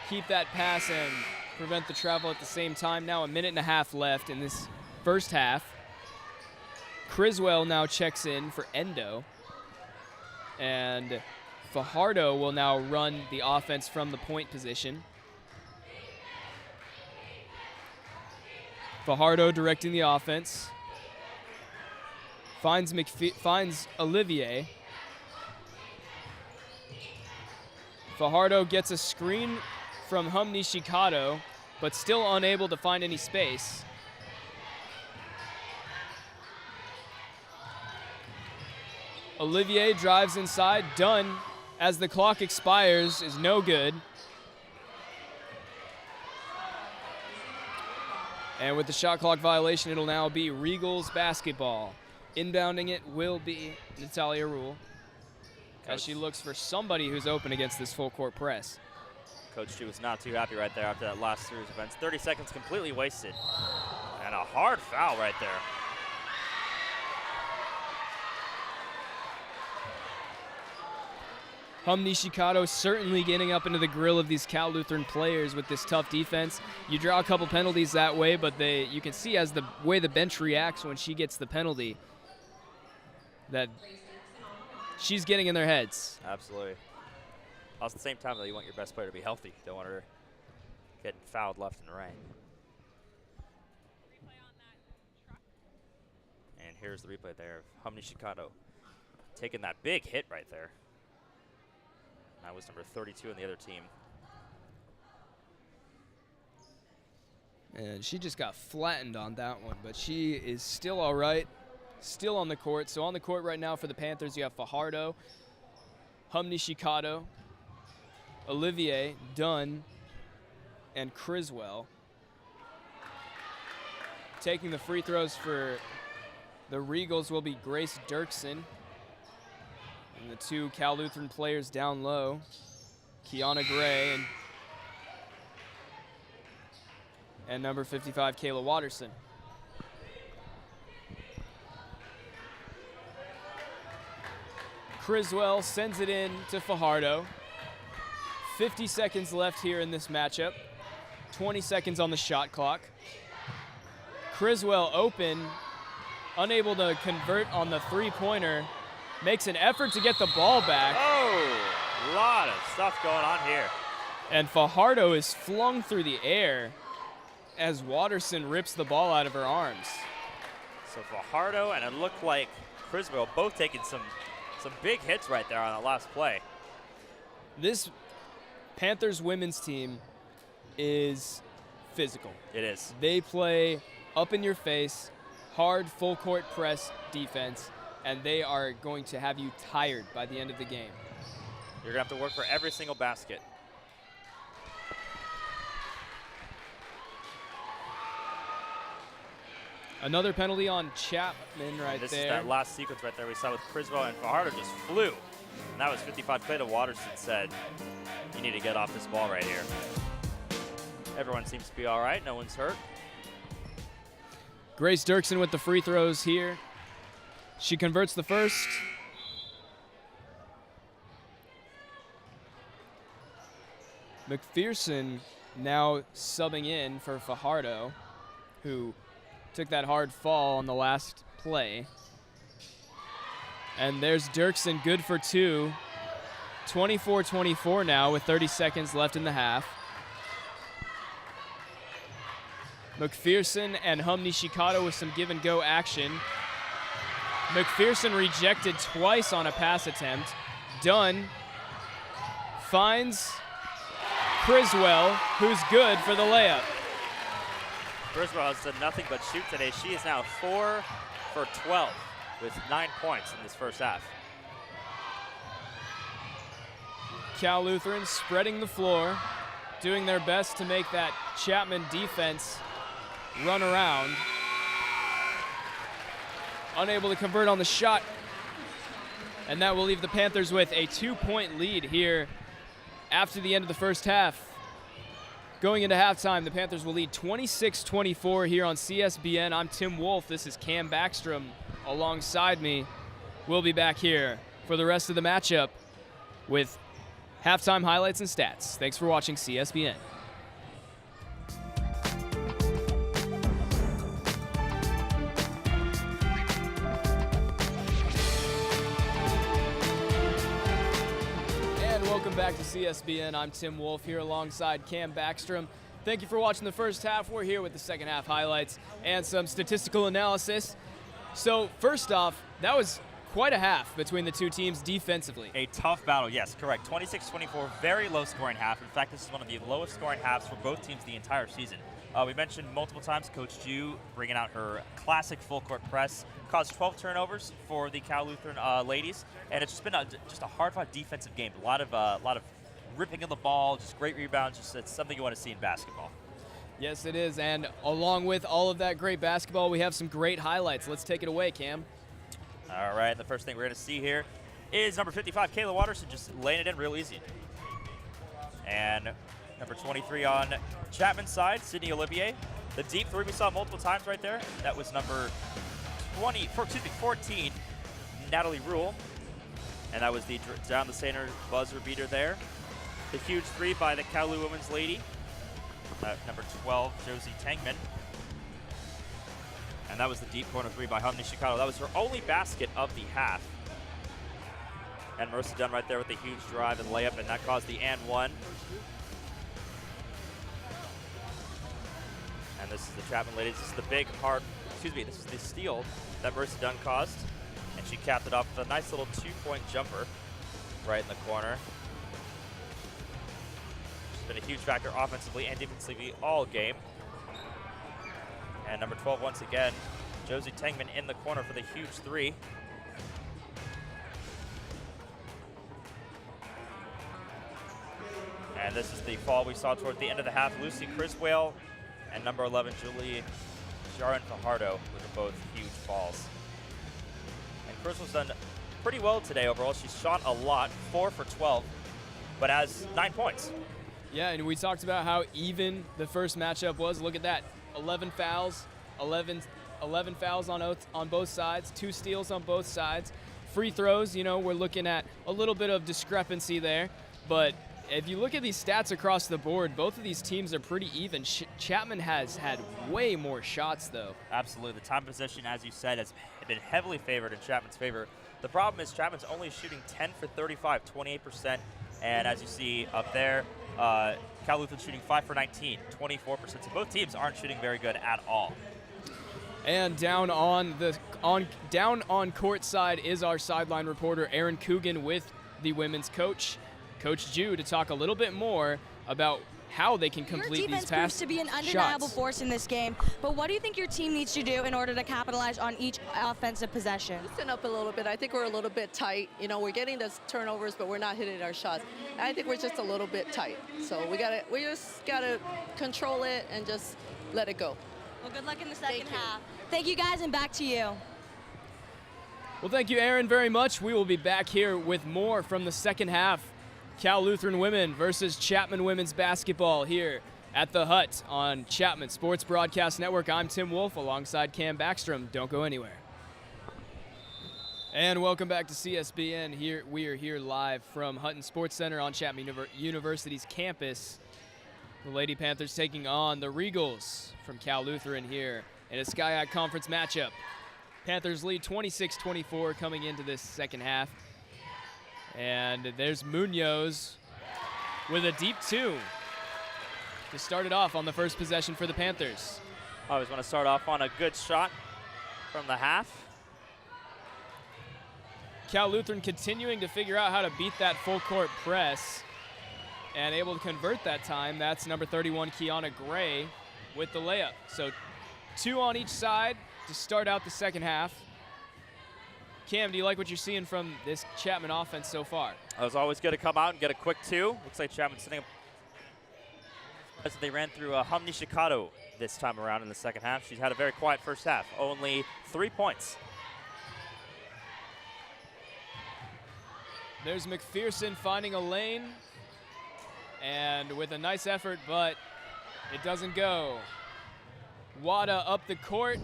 keep that pass and prevent the travel at the same time. Now a minute and a half left in this first half. Criswell now checks in for Endo. And Fajardo will now run the offense from the point position. Fajardo directing the offense. Finds Olivier. Fajardo gets a screen from Nishikado, but still unable to find any space. Olivier drives inside. Dunn, as the clock expires, is no good. And with the shot clock violation, it'll now be Regals basketball. Inbounding it will be Natalia Rule, as she looks for somebody who's open against this full court press. Coach Jue was not too happy right there after that last series of events. 30 seconds completely wasted. And a hard foul right there. Nishikado certainly getting up into the grill of these Cal Lutheran players with this tough defense. You draw a couple penalties that way, but you can see as the way the bench reacts when she gets the penalty that she's getting in their heads. Absolutely. Also, at the same time, though, you want your best player to be healthy. Don't want her getting fouled left and right. And here's the replay there of Nishikado taking that big hit right there. That was number 32 on the other team. And she just got flattened on that one, but she is still all right, still on the court. So on the court right now for the Panthers, you have Fajardo, Nishikado, Olivier, Dunn, and Criswell. Taking the free throws for the Regals will be Grace Dirksen. And the two Cal Lutheran players down low, Kiana Gray and number 55, Kayla Watterson. Criswell sends it in to Fajardo. 50 seconds left here in this matchup. 20 seconds on the shot clock. Criswell open, unable to convert on the three-pointer. Makes an effort to get the ball back. Oh, a lot of stuff going on here. And Fajardo is flung through the air as Watterson rips the ball out of her arms. So Fajardo and it looked like Criswell both taking some big hits right there on that last play. This Panthers women's team is physical. It is. They play up in your face, hard full court press defense, and they are going to have you tired by the end of the game. You're going to have to work for every single basket. Another penalty on Chapman right this there. This is that last sequence right there we saw with Criswell, and Fajardo just flew. And that was 55 play to Watterson said, you need to get off this ball right here. Everyone seems to be all right. No one's hurt. Grace Dirksen with the free throws here. She converts the first. McPherson now subbing in for Fajardo, who took that hard fall on the last play. And there's Dirksen, good for two. 24-24 now with 30 seconds left in the half. McPherson and Nishikado with some give and go action. McPherson rejected twice on a pass attempt. Dunn finds Criswell, who's good for the layup. Criswell has done nothing but shoot today. She is now 4 for 12 with 9 points in this first half. Cal Lutheran spreading the floor, doing their best to make that Chapman defense run around. Unable to convert on the shot. And that will leave the Panthers with a 2-point lead here after the end of the first half. Going into halftime, the Panthers will lead 26-24 here on CSBN. I'm Tim Wolf. This is Cam Backstrom alongside me. We'll be back here for the rest of the matchup with halftime highlights and stats. Thanks for watching CSBN. back to CSBN. I'm Tim Wolf here alongside Cam Backstrom. Thank you for watching the first half. We're here with the second half highlights and some statistical analysis. So first off, that was quite a half between the two teams defensively. A tough battle, yes, correct. 26-24, very low scoring half. In fact, this is one of the lowest scoring halves for both teams the entire season. We mentioned multiple times Coach Jue bringing out her classic full court press, caused 12 turnovers for the Cal Lutheran ladies, and it's just been just a hard-fought defensive game. A lot of ripping of the ball, just great rebounds. Just it's something you want to see in basketball. Yes, it is, and along with all of that great basketball, we have some great highlights. Let's take it away, Cam. All right, the first thing we're going to see here is number 55, Kayla Watterson, just laying it in real easy. And number 23 on Chapman's side, Sydney Olivier. The deep three we saw multiple times right there. That was number 14, Natalie Rule. And that was the down the center buzzer beater there. The huge three by the Cal Lu women's lady, number 12, Josie Tangman. And that was the deep corner three by Nishikado. That was her only basket of the half. And Marissa Dunn right there with the huge drive and layup, and that caused the and one. And this is the Chapman ladies. This is the big hard, this is the steal that Marissa Dunn caused. And she capped it off with a nice little 2-point jumper right in the corner. She's been a huge factor offensively and defensively all game. And number 12, once again, Josie Tangman in the corner for the huge three. And this is the fall we saw toward the end of the half. Lucy Criswell and number 11, Jaryn Fajardo, which are both huge falls. And Criswell's done pretty well today overall. She's shot a lot, 4 for 12, but has 9 points. Yeah, and we talked about how even the first matchup was. Look at that. 11 fouls, 11 fouls on both sides, 2 steals on both sides. Free throws, we're looking at a little bit of discrepancy there. But if you look at these stats across the board, both of these teams are pretty even. Chapman has had way more shots, though. Absolutely. The time possession, as you said, has been heavily favored in Chapman's favor. The problem is Chapman's only shooting 10 for 35, 28%. And as you see up there, Cal Lutheran shooting 5 for 19, 24%. So both teams aren't shooting very good at all. And down on court side is our sideline reporter Erin Coogan with the women's coach, Coach Jue, to talk a little bit more about how they can complete these passes. Your defense proves to be an undeniable force in this game, but what do you think your team needs to do in order to capitalize on each offensive possession? Loosen up a little bit. I think we're a little bit tight. We're getting those turnovers, but we're not hitting our shots. I think we're just a little bit tight. So we just gotta control it and just let it go. Well, good luck in the second half. Thank you guys, and back to you. Well, thank you, Erin, very much. We will be back here with more from the second half. Cal Lutheran women versus Chapman women's basketball here at the Hut on Chapman Sports Broadcast Network. I'm Tim Wolf alongside Cam Backstrom. Don't go anywhere. And welcome back to CSBN. We are here live from Hutton Sports Center on Chapman University's campus. The Lady Panthers taking on the Regals from Cal Lutheran here in a SCIAC conference matchup. Panthers lead 26-24 coming into this second half. And there's Munoz with a deep 2 to start it off on the first possession for the Panthers. I always want to start off on a good shot from the half. Cal Lutheran continuing to figure out how to beat that full court press and able to convert that time. That's number 31, Kiana Gray, with the layup. So 2 on each side to start out the second half. Cam, do you like what you're seeing from this Chapman offense so far? It was always good to come out and get a quick 2. Looks like Chapman's sitting up as they ran through Nishikado this time around in the second half. She's had a very quiet first half, only 3 points. There's McPherson finding a lane, and with a nice effort, but it doesn't go. Wada up the court.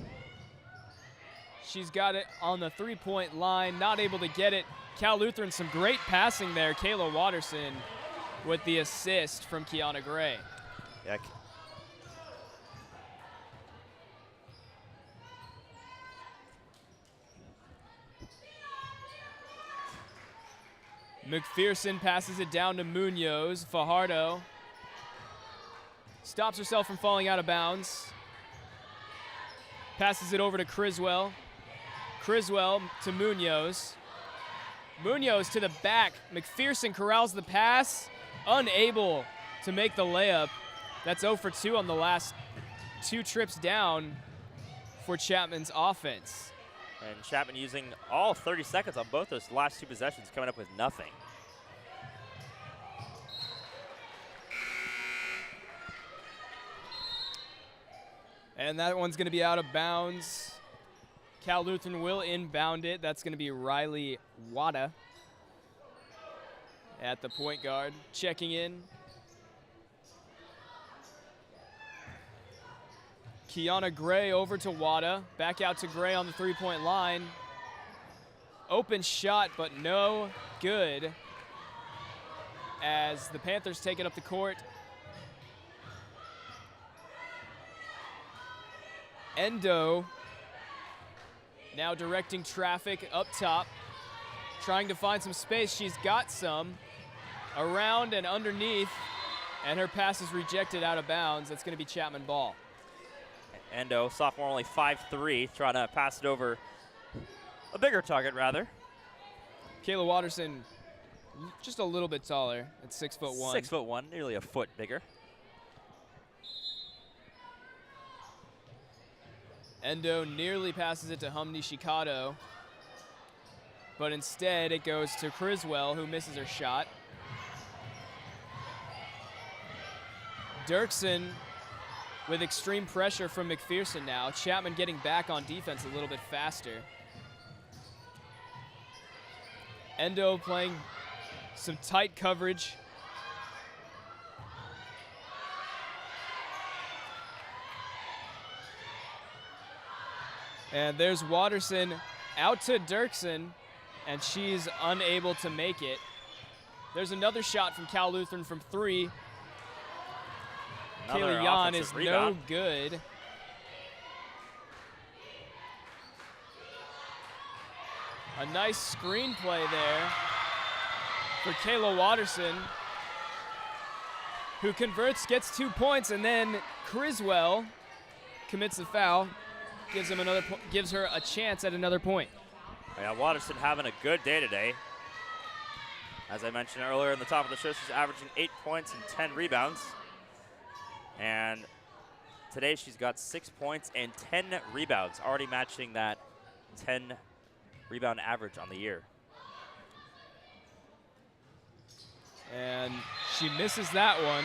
She's got it on the 3-point line, not able to get it. Cal Lutheran, some great passing there. Kayla Watterson with the assist from Kiana Gray. Yeah. McPherson passes it down to Munoz. Fajardo stops herself from falling out of bounds. Passes it over to Criswell. Criswell to Munoz. Munoz to the back. McPherson corrals the pass. Unable to make the layup. That's 0 for 2 on the last 2 trips down for Chapman's offense. And Chapman using all 30 seconds on both those last 2 possessions, coming up with nothing. And that one's going to be out of bounds. Cal Lutheran will inbound it. That's going to be Riley Wada at the point guard, checking in. Kiana Gray over to Wada. Back out to Gray on the 3-point line. Open shot, but no good as the Panthers take it up the court. Endo now directing traffic up top, trying to find some space. She's got some around and underneath, and her pass is rejected out of bounds. That's going to be Chapman ball. Endo, sophomore, only 5'3", trying to pass it over a bigger target, rather. Kayla Watterson, just a little bit taller at 6'1". 6'1", nearly a foot bigger. Endo nearly passes it to Humney Shikado, but instead it goes to Criswell, who misses her shot. Dirksen with extreme pressure from McPherson now. Chapman getting back on defense a little bit faster. Endo playing some tight coverage. And there's Watterson out to Dirksen, and she's unable to make it. There's another shot from Cal Lutheran from 3. Kaylee Yan is no good. A nice screen play there for Kayla Watterson, who converts, gets 2 points, and then Criswell commits a foul. Gives her a chance at another point. Yeah, Watterson having a good day today. As I mentioned earlier in the top of the show, she's averaging 8 points and 10 rebounds. And today she's got 6 points and 10 rebounds, already matching that 10 rebound average on the year. And she misses that one.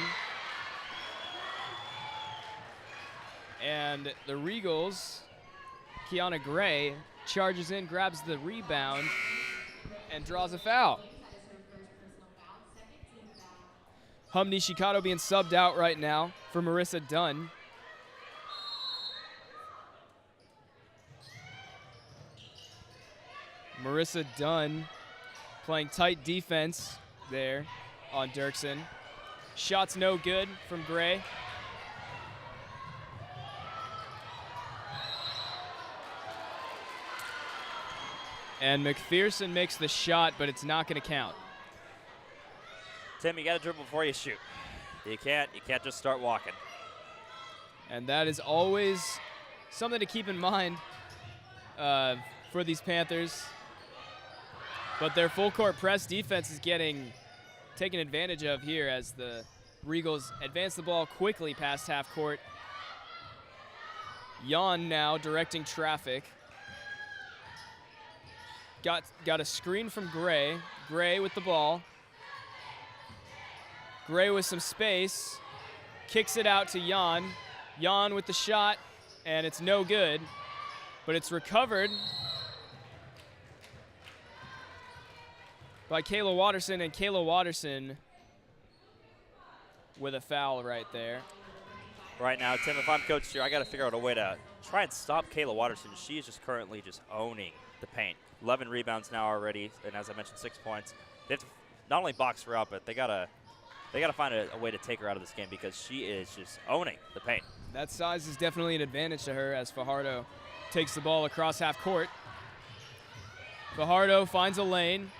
And the Regals, Kiana Gray, charges in, grabs the rebound, and draws a foul. Humney Shikado being subbed out right now for Marissa Dunn. Marissa Dunn playing tight defense there on Dirksen. Shots no good from Gray. And McPherson makes the shot, but it's not going to count. Tim, you got to dribble before you shoot. You can't just start walking. And that is always something to keep in mind for these Panthers. But their full court press defense is taken advantage of here as the Regals advance the ball quickly past half court. Jan now directing traffic. Got a screen from Gray. Gray with the ball. Gray with some space. Kicks it out to Jan. Jan with the shot, and it's no good. But it's recovered by Kayla Watterson, and Kayla Watterson with a foul right there. Right now, Tim, if I'm coach here, I got to figure out a way to try and stop Kayla Watterson. She is just currently just owning the paint. 11 rebounds now already, and as I mentioned, 6 points. They have to not only box her out, but they gotta find a way to take her out of this game because she is just owning the paint. That size is definitely an advantage to her as Fajardo takes the ball across half court. Fajardo finds a lane.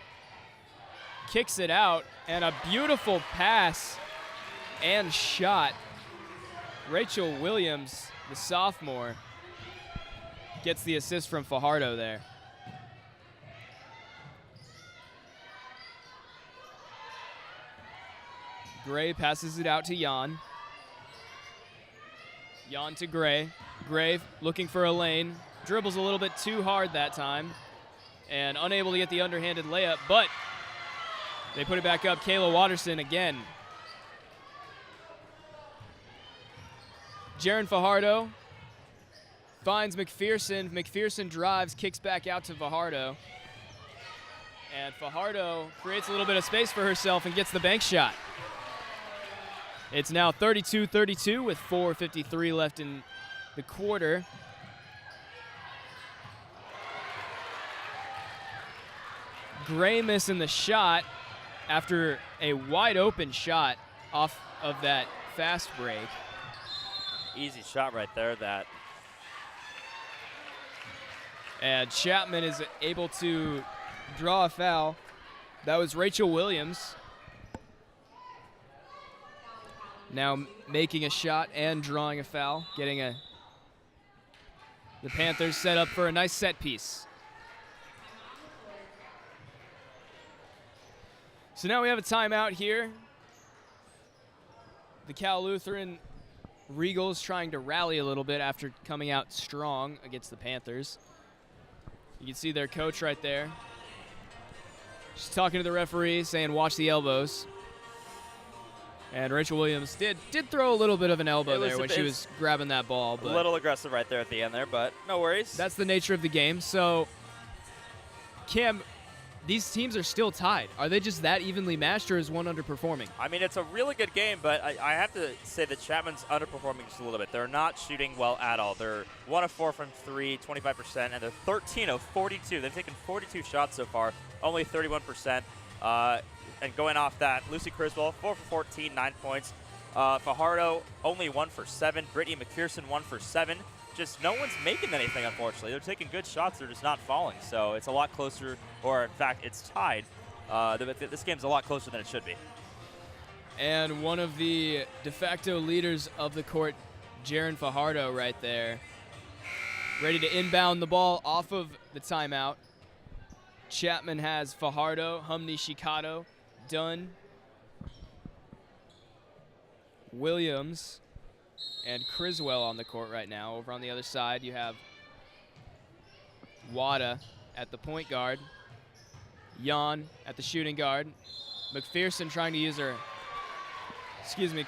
kicks it out, and a beautiful pass and shot. Rachel Williams, the sophomore, gets the assist from Fajardo there. Gray passes it out to Jan. Jan to Gray. Gray looking for a lane. Dribbles a little bit too hard that time and unable to get the underhanded layup, but they put it back up. Kayla Watterson again. Jaryn Fajardo finds McPherson. McPherson drives, kicks back out to Fajardo. And Fajardo creates a little bit of space for herself and gets the bank shot. It's now 32-32 with 4:53 left in the quarter. Gray missing the shot after a wide open shot off of that fast break. Easy shot right there. That. And Chapman is able to draw a foul. That was Rachel Williams. Now making a shot and drawing a foul, getting the Panthers set up for a nice set piece. So now we have a timeout here. The Cal Lutheran Regals trying to rally a little bit after coming out strong against the Panthers. You can see their coach right there. She's talking to the referee, saying watch the elbows. And Rachel Williams did throw a little bit of an elbow there when she was grabbing that ball. But a little aggressive right there at the end there, but no worries. That's the nature of the game. So, Cam, these teams are still tied. Are they just that evenly matched, or is one underperforming? I mean, it's a really good game, but I have to say that Chapman's underperforming just a little bit. They're not shooting well at all. They're 1 of 4 from 3, 25%, and they're 13 of 42. They've taken 42 shots so far, only 31%. And going off that, Lucy Criswell, 4 for 14, 9 points. Fajardo, only 1 for 7. Brittany McPherson, 1 for 7. Just no one's making anything, unfortunately. They're taking good shots. They're just not falling. So it's a lot closer, or in fact, it's tied. This game's a lot closer than it should be. And one of the de facto leaders of the court, Jaryn Fajardo right there, ready to inbound the ball off of the timeout. Chapman has Fajardo, Humney, Shikado, Dunn, Williams, and Criswell on the court right now. Over on the other side, you have Wada at the point guard, Jan at the shooting guard, McPherson trying to use her,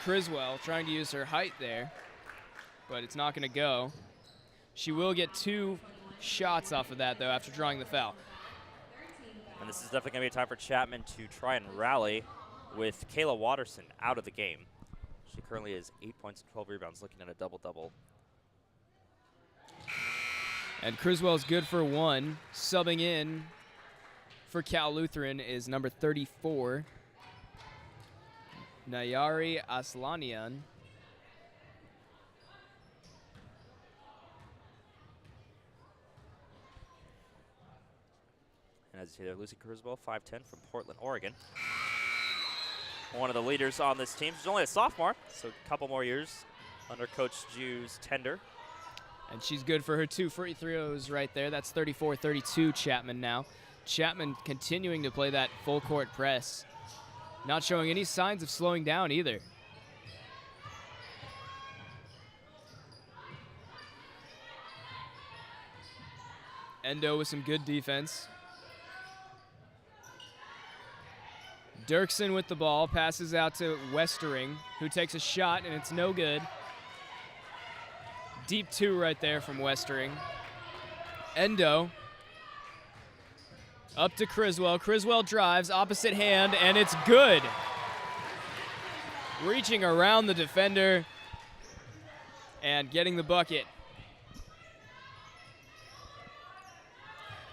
Criswell trying to use her height there, but it's not going to go. She will get 2 shots off of that, though, after drawing the foul. And this is definitely going to be a time for Chapman to try and rally with Kayla Watterson out of the game. She currently has 8 points and 12 rebounds, looking at a double-double. And Criswell's good for 1. Subbing in for Cal Lutheran is number 34, Nayari Aslanian. And as you see there, Lucy Criswell, 5'10", from Portland, Oregon. One of the leaders on this team. She's only a sophomore, so a couple more years under Coach Jue's tender. And she's good for her 2 free throws right there. That's 34-32 Chapman now. Chapman continuing to play that full court press. Not showing any signs of slowing down either. Endo with some good defense. Dirksen with the ball, passes out to Westering, who takes a shot, and it's no good. Deep 2 right there from Westering. Endo up to Criswell. Criswell drives, opposite hand, and it's good. Reaching around the defender and getting the bucket.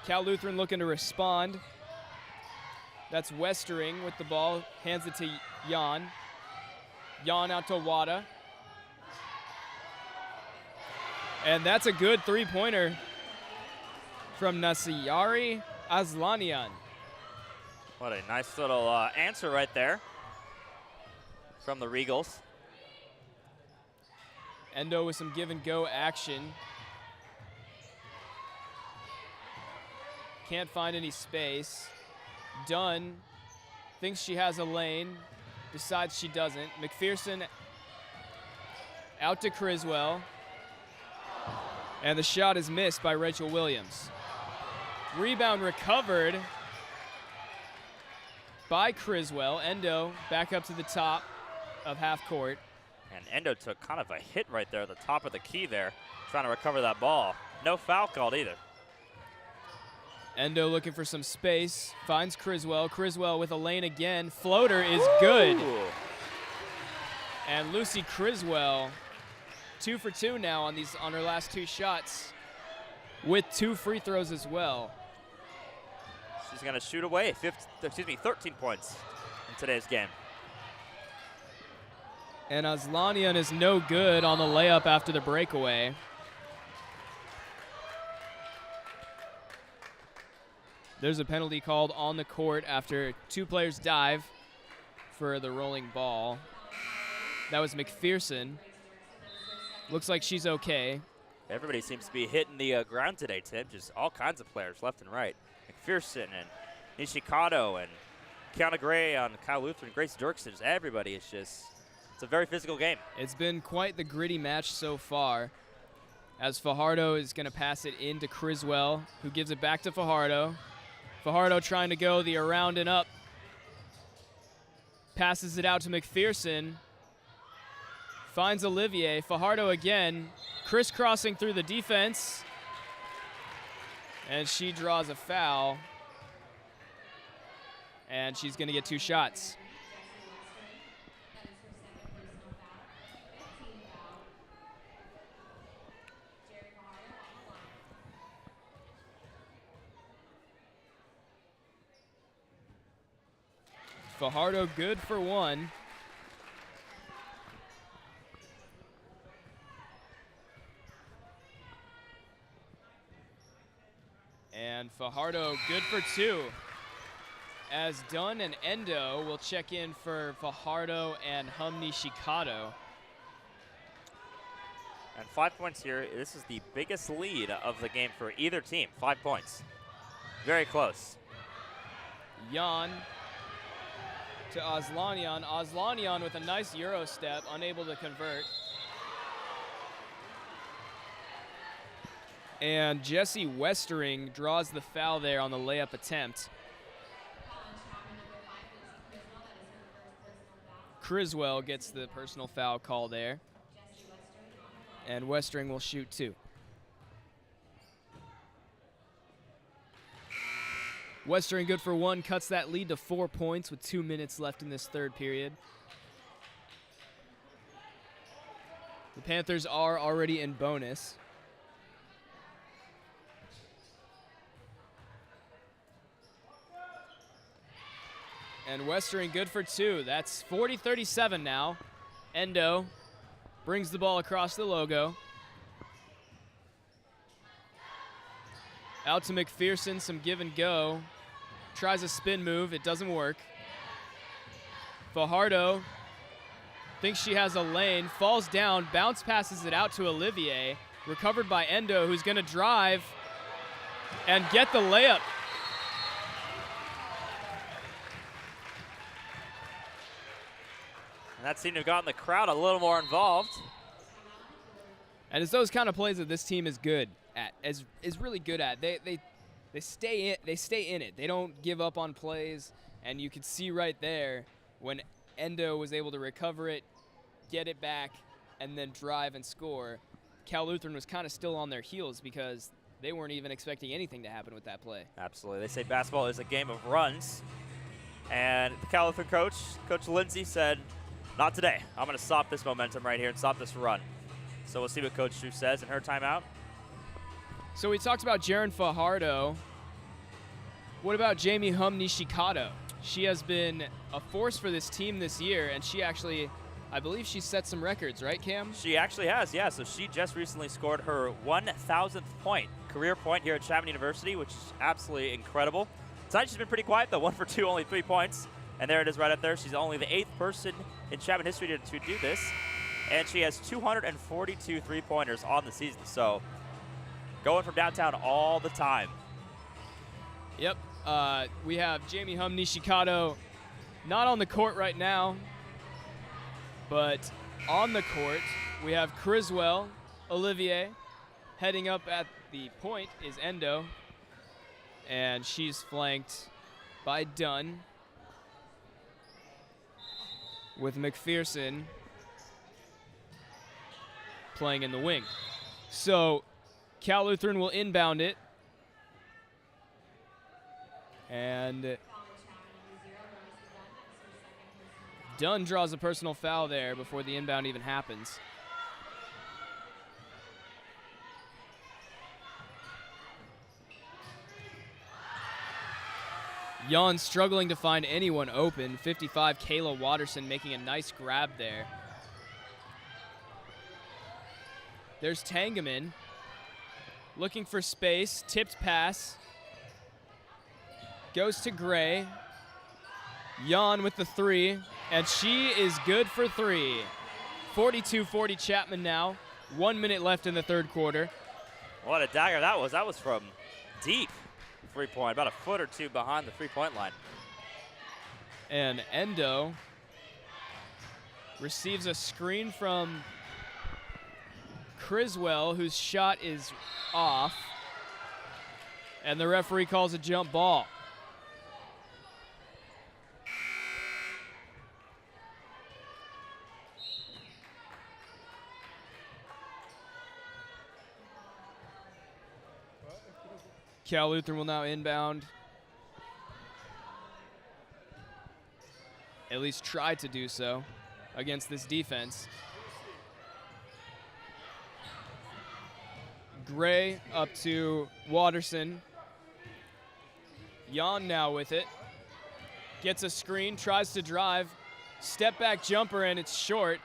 Cal Lutheran looking to respond. That's Westering with the ball, hands it to Jan. Jan out to Wada. And that's a good 3-pointer from Nasiyari Aslanian. What a nice little answer right there from the Regals. Endo with some give and go action. Can't find any space. Dunn thinks she has a lane, decides she doesn't. McPherson out to Criswell. And the shot is missed by Rachel Williams. Rebound recovered by Criswell. Endo back up to the top of half court. And Endo took kind of a hit right there at the top of the key there, trying to recover that ball. No foul called either. Endo looking for some space, finds Criswell. Criswell with a lane again. Floater is good. And Lucy Criswell, 2 for 2 now on her last 2 shots, with 2 free throws as well. She's going to shoot away 13 points in today's game. And Aslanian is no good on the layup after the breakaway. There's a penalty called on the court after 2 players dive for the rolling ball. That was McPherson. Looks like she's okay. Everybody seems to be hitting the ground today, Tim. Just all kinds of players left and right. McPherson and Nishikado and Kiana Gray on Cal Lutheran, Grace Dirksen. Everybody is just, it's a very physical game. It's been quite the gritty match so far, as Fajardo is going to pass it into Criswell, who gives it back to Fajardo. Fajardo trying to go the around and up. Passes it out to McPherson. Finds Olivier. Fajardo again, crisscrossing through the defense. And she draws a foul. And she's going to get 2 shots. Fajardo good for 1. And Fajardo good for 2. As Dunn and Endo will check in for Fajardo and Nishikado. And 5 points here. This is the biggest lead of the game for either team. 5 points. Very close. Jan to Aslanian. Aslanian with a nice Euro step, unable to convert. And Jessie Westering draws the foul there on the layup attempt. Criswell gets the personal foul call there. And Westering will shoot 2. Westering good for 1, cuts that lead to 4 points with 2 minutes left in this third period. The Panthers are already in bonus. And Westering good for 2. That's 40-37 now. Endo brings the ball across the logo. Out to McPherson, some give and go. Tries a spin move, it doesn't work. Fajardo thinks she has a lane, falls down, bounce passes it out to Olivier. Recovered by Endo, who's gonna drive and get the layup. And that seemed to have gotten the crowd a little more involved. And it's those kind of plays that this team is good at, is really good at. They stay in it. They don't give up on plays, and you can see right there when Endo was able to recover it, get it back, and then drive and score. Cal Lutheran was kind of still on their heels because they weren't even expecting anything to happen with that play. Absolutely. They say basketball is a game of runs. And the Cal Lutheran coach, Coach Lindsay, said, not today. I'm going to stop this momentum right here and stop this run. So we'll see what Coach Jue says in her timeout. So we talked about Jaryn Fajardo. What about Jamie Nishikado? She has been a force for this team this year, and she actually, I believe she set some records, right, Cam? She actually has, yeah. So she just recently scored her 1,000th point, career point here at Chapman University, which is absolutely incredible. Tonight she's been pretty quiet, though. 1 for 2, only 3 points. And there it is right up there. She's only the 8th person in Chapman history to do this. And she has 242 three-pointers on the season. So going from downtown all the time. Yep. We have Jamie Hum Nishikado not on the court right now, but on the court we have Criswell, Olivier. Heading up at the point is Endo, and she's flanked by Dunn, with McPherson playing in the wing. So Cal Lutheran will inbound it. And Dunn draws a personal foul there before the inbound even happens. Jan struggling to find anyone open. 55, Kayla Watterson making a nice grab there. There's Tangeman looking for space. Tipped pass. Goes to Gray. Jan with the 3, and she is good for 3. 42-40 Chapman now. 1 minute left in the third quarter. What a dagger that was. That was from deep. 3-point, about a foot or two behind the 3-point line. And Endo receives a screen from Criswell, whose shot is off. And the referee calls a jump ball. Cal Lutheran will now inbound. At least try to do so against this defense. Gray up to Watterson. Jan now with it. Gets a screen, tries to drive. Step back jumper, and it's short.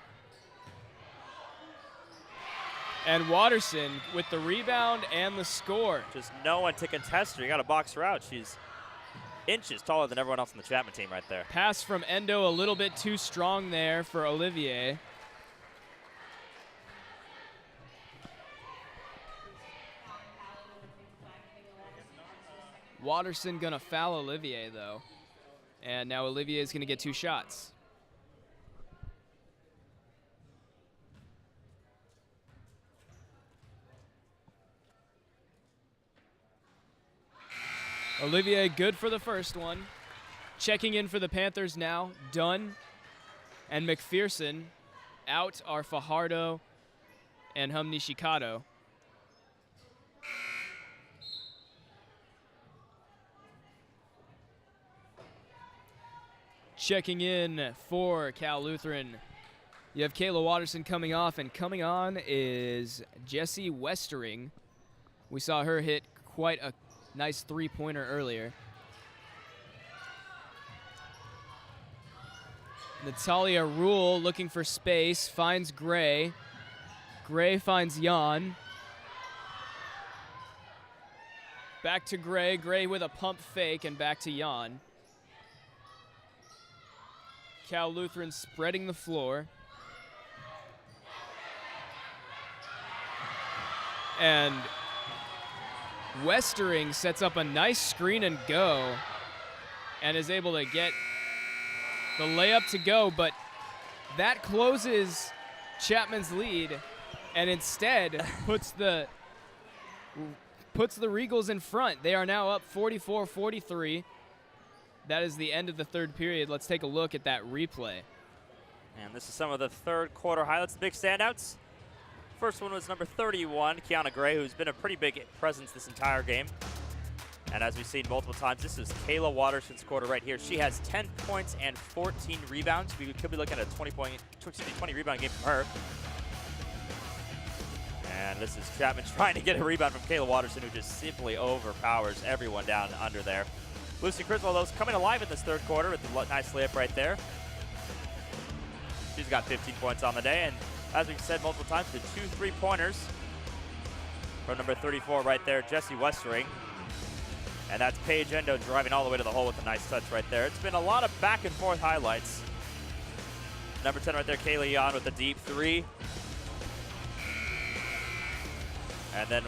And Watterson with the rebound and the score. Just no one to contest her. You got to box her out. She's inches taller than everyone else on the Chapman team right there. Pass from Endo a little bit too strong there for Olivier. Watterson gonna foul Olivier though. And now Olivier is gonna get 2 shots. Olivier good for the first one. Checking in for the Panthers now, Dunn and McPherson. Out are Fajardo and Hum Nishikado. Checking in for Cal Lutheran, you have Kayla Watterson coming off, and coming on is Jessie Westering. We saw her hit quite a nice 3-pointer earlier. Natalia Rule looking for space, finds Gray. Gray finds Jan. Back to Gray. Gray with a pump fake, and back to Jan. Cal Lutheran spreading the floor. And Westering sets up a nice screen and go, and is able to get the layup to go, but that closes Chapman's lead, and instead puts the Regals in front. They are now up 44-43. That is the end of the third period. Let's take a look at that replay. And this is some of the third quarter highlights, the big standouts. First one was number 31, Kiana Gray, who's been a pretty big presence this entire game. And as we've seen multiple times, this is Kayla Watterson's quarter right here. She has 10 points and 14 rebounds. We could be looking at a 20 rebound game from her. And this is Chapman trying to get a rebound from Kayla Watterson, who just simply overpowers everyone down under there. Lucy Criswell, though, is coming alive in this third quarter with a nice layup right there. She's got 15 points on the day, and as we've said multiple times, the 2 3-pointers from number 34 right there, Jessie Westering. And that's Paige Endo driving all the way to the hole with a nice touch right there. It's been a lot of back and forth highlights. Number 10 right there, Kayla Yan with the deep three. And then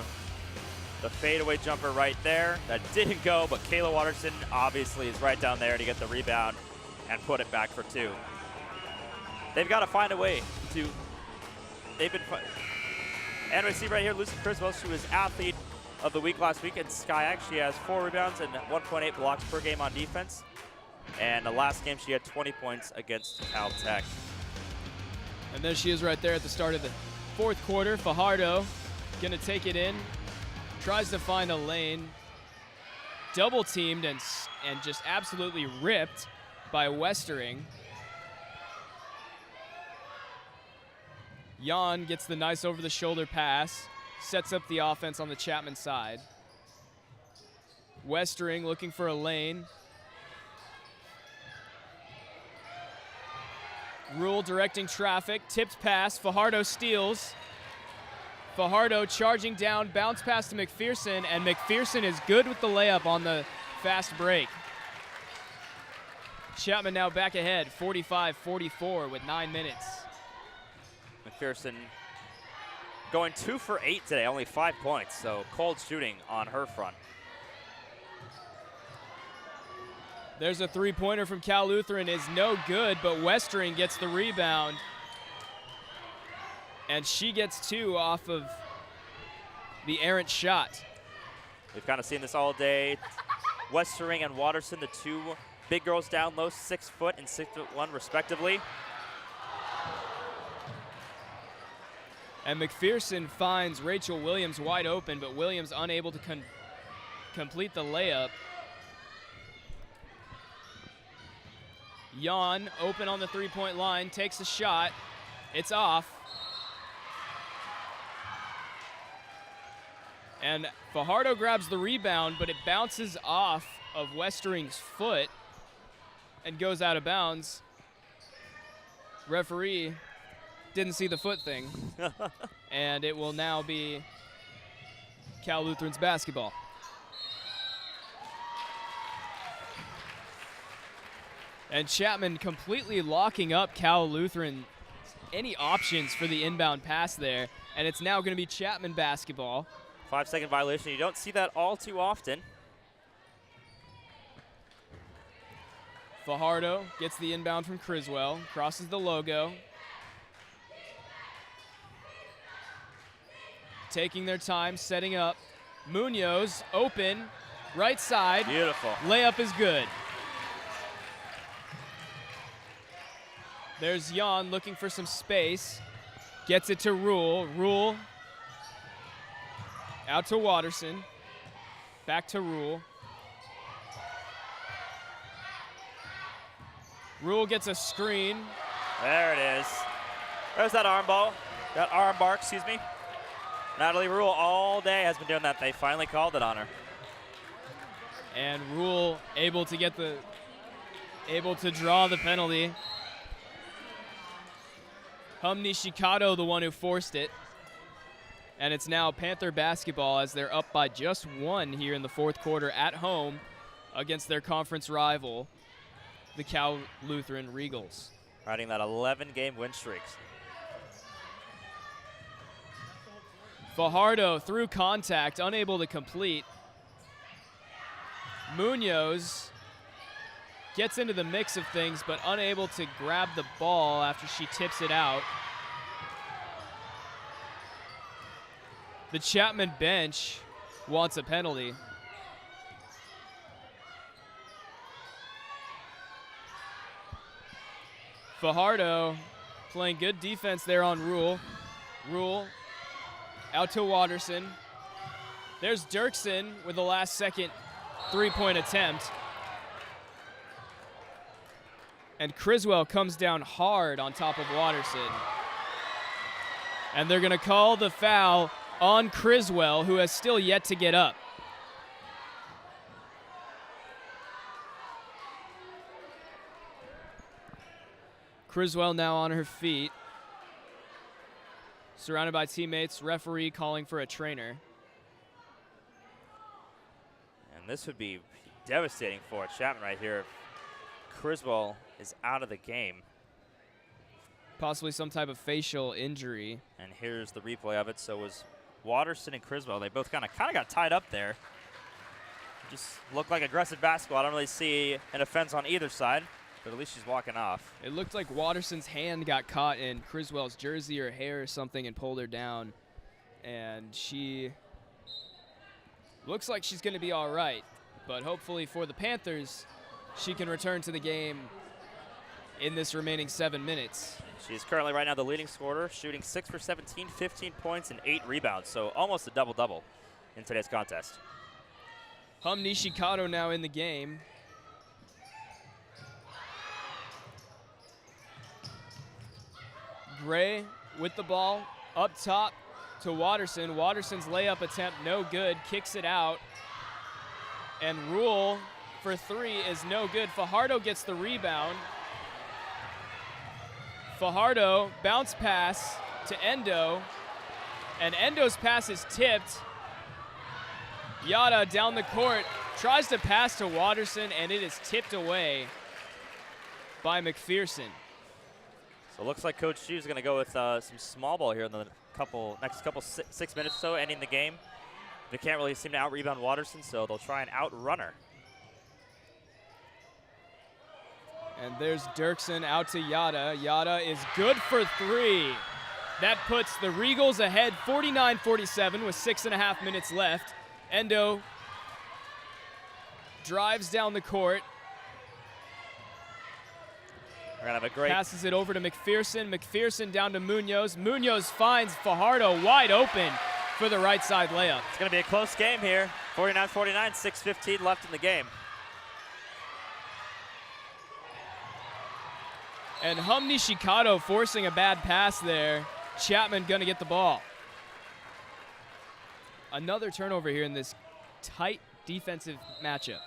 the fadeaway jumper right there. That didn't go, but Kayla Watterson obviously is right down there to get the rebound and put it back for two. They've got to find a way to, and we see right here, Lucy Criswell, she was athlete of the week last week at SCIAC. She has 4 rebounds and 1.8 blocks per game on defense. And the last game she had 20 points against Cal Tech. And there she is right there at the start of the fourth quarter. Fajardo gonna take it in, tries to find a lane, double teamed and just absolutely ripped by Westering. Yan gets the nice over the shoulder pass, sets up the offense on the Chapman side. Westering looking for a lane. Rule directing traffic, tipped pass, Fajardo steals. Fajardo charging down, bounce pass to McPherson, and McPherson is good with the layup on the fast break. Chapman now back ahead, 45-44 with 9 minutes. McPherson going 2 for 8 today, only 5 points, so cold shooting on her front. There's a three-pointer from Cal Lutheran, is no good, but Westering gets the rebound. And she gets 2 off of the errant shot. We've kind of seen this all day. Westering and Watterson, the 2 big girls down low, 6 foot and 6'1" respectively. And McPherson finds Rachel Williams wide open, but Williams unable to complete the layup. Yan open on the three-point line, takes a shot. It's off. And Fajardo grabs the rebound, but it bounces off of Westering's foot and goes out of bounds. Referee didn't see the foot thing. And it will now be Cal Lutheran's basketball. And Chapman completely locking up Cal Lutheran, any options for the inbound pass there. And it's now going to be Chapman basketball. 5-second violation. You don't see that all too often. Fajardo gets the inbound from Criswell, crosses the logo. Taking their time, setting up. Munoz open, right side. Beautiful. Layup is good. There's Yan looking for some space. Gets it to Rule. Rule out to Watterson. Back to Rule. Rule gets a screen. There it is. There's that arm bar, excuse me. Natalie Rule all day has been doing that. They finally called it on her. And Rule able to draw the penalty. Nishikado, the one who forced it. And it's now Panther basketball as they're up by just 1 here in the fourth quarter at home against their conference rival, the Cal Lutheran Regals. Riding that 11-game win streaks. Fajardo through contact, unable to complete. Munoz gets into the mix of things, but unable to grab the ball after she tips it out. The Chapman bench wants a penalty. Fajardo playing good defense there on Rule. Rule out to Watterson. There's Dirksen with the last-second three-point attempt. And Criswell comes down hard on top of Watterson. And they're going to call the foul on Criswell, who has still yet to get up. Criswell now on her feet. Surrounded by teammates, referee calling for a trainer. And And this would be devastating for Chapman right here if Criswell is out of the game. Possibly some type of facial injury. And here's the replay of it. So it was Watterson and Criswell. They both kind of got tied up there. Just looked like aggressive basketball. I don't really see an offense on either side, but at least she's walking off. It looked like Watterson's hand got caught in Criswell's jersey or hair or something and pulled her down. And she looks like she's going to be all right. But hopefully for the Panthers, she can return to the game in this remaining 7 minutes. She is currently right now the leading scorer, shooting 6 for 17, 15 points, and 8 rebounds. So almost a double-double in today's contest. Nishikado now in the game. Gray with the ball up top to Watterson. Watterson's layup attempt no good, kicks it out. And Rule for 3 is no good. Fajardo gets the rebound. Fajardo bounce pass to Endo, and Endo's pass is tipped. Yada down the court, tries to pass to Watterson, and it is tipped away by McPherson. So it looks like Coach Jue is going to go with some small ball here in the next couple 6 minutes or so, ending the game. They can't really seem to out-rebound Watterson, so they'll try and outrun her. And there's Dirksen out to Yada. Yada is good for 3. That puts the Regals ahead 49-47 with 6.5 minutes left. Endo drives down the court. We're going to have a great... Passes it over to McPherson. McPherson down to Munoz. Munoz finds Fajardo wide open for the right side layup. It's going to be a close game here. 49-49, 6:15 left in the game. And Nishikado forcing a bad pass there. Chapman going to get the ball. Another turnover here in this tight defensive matchup.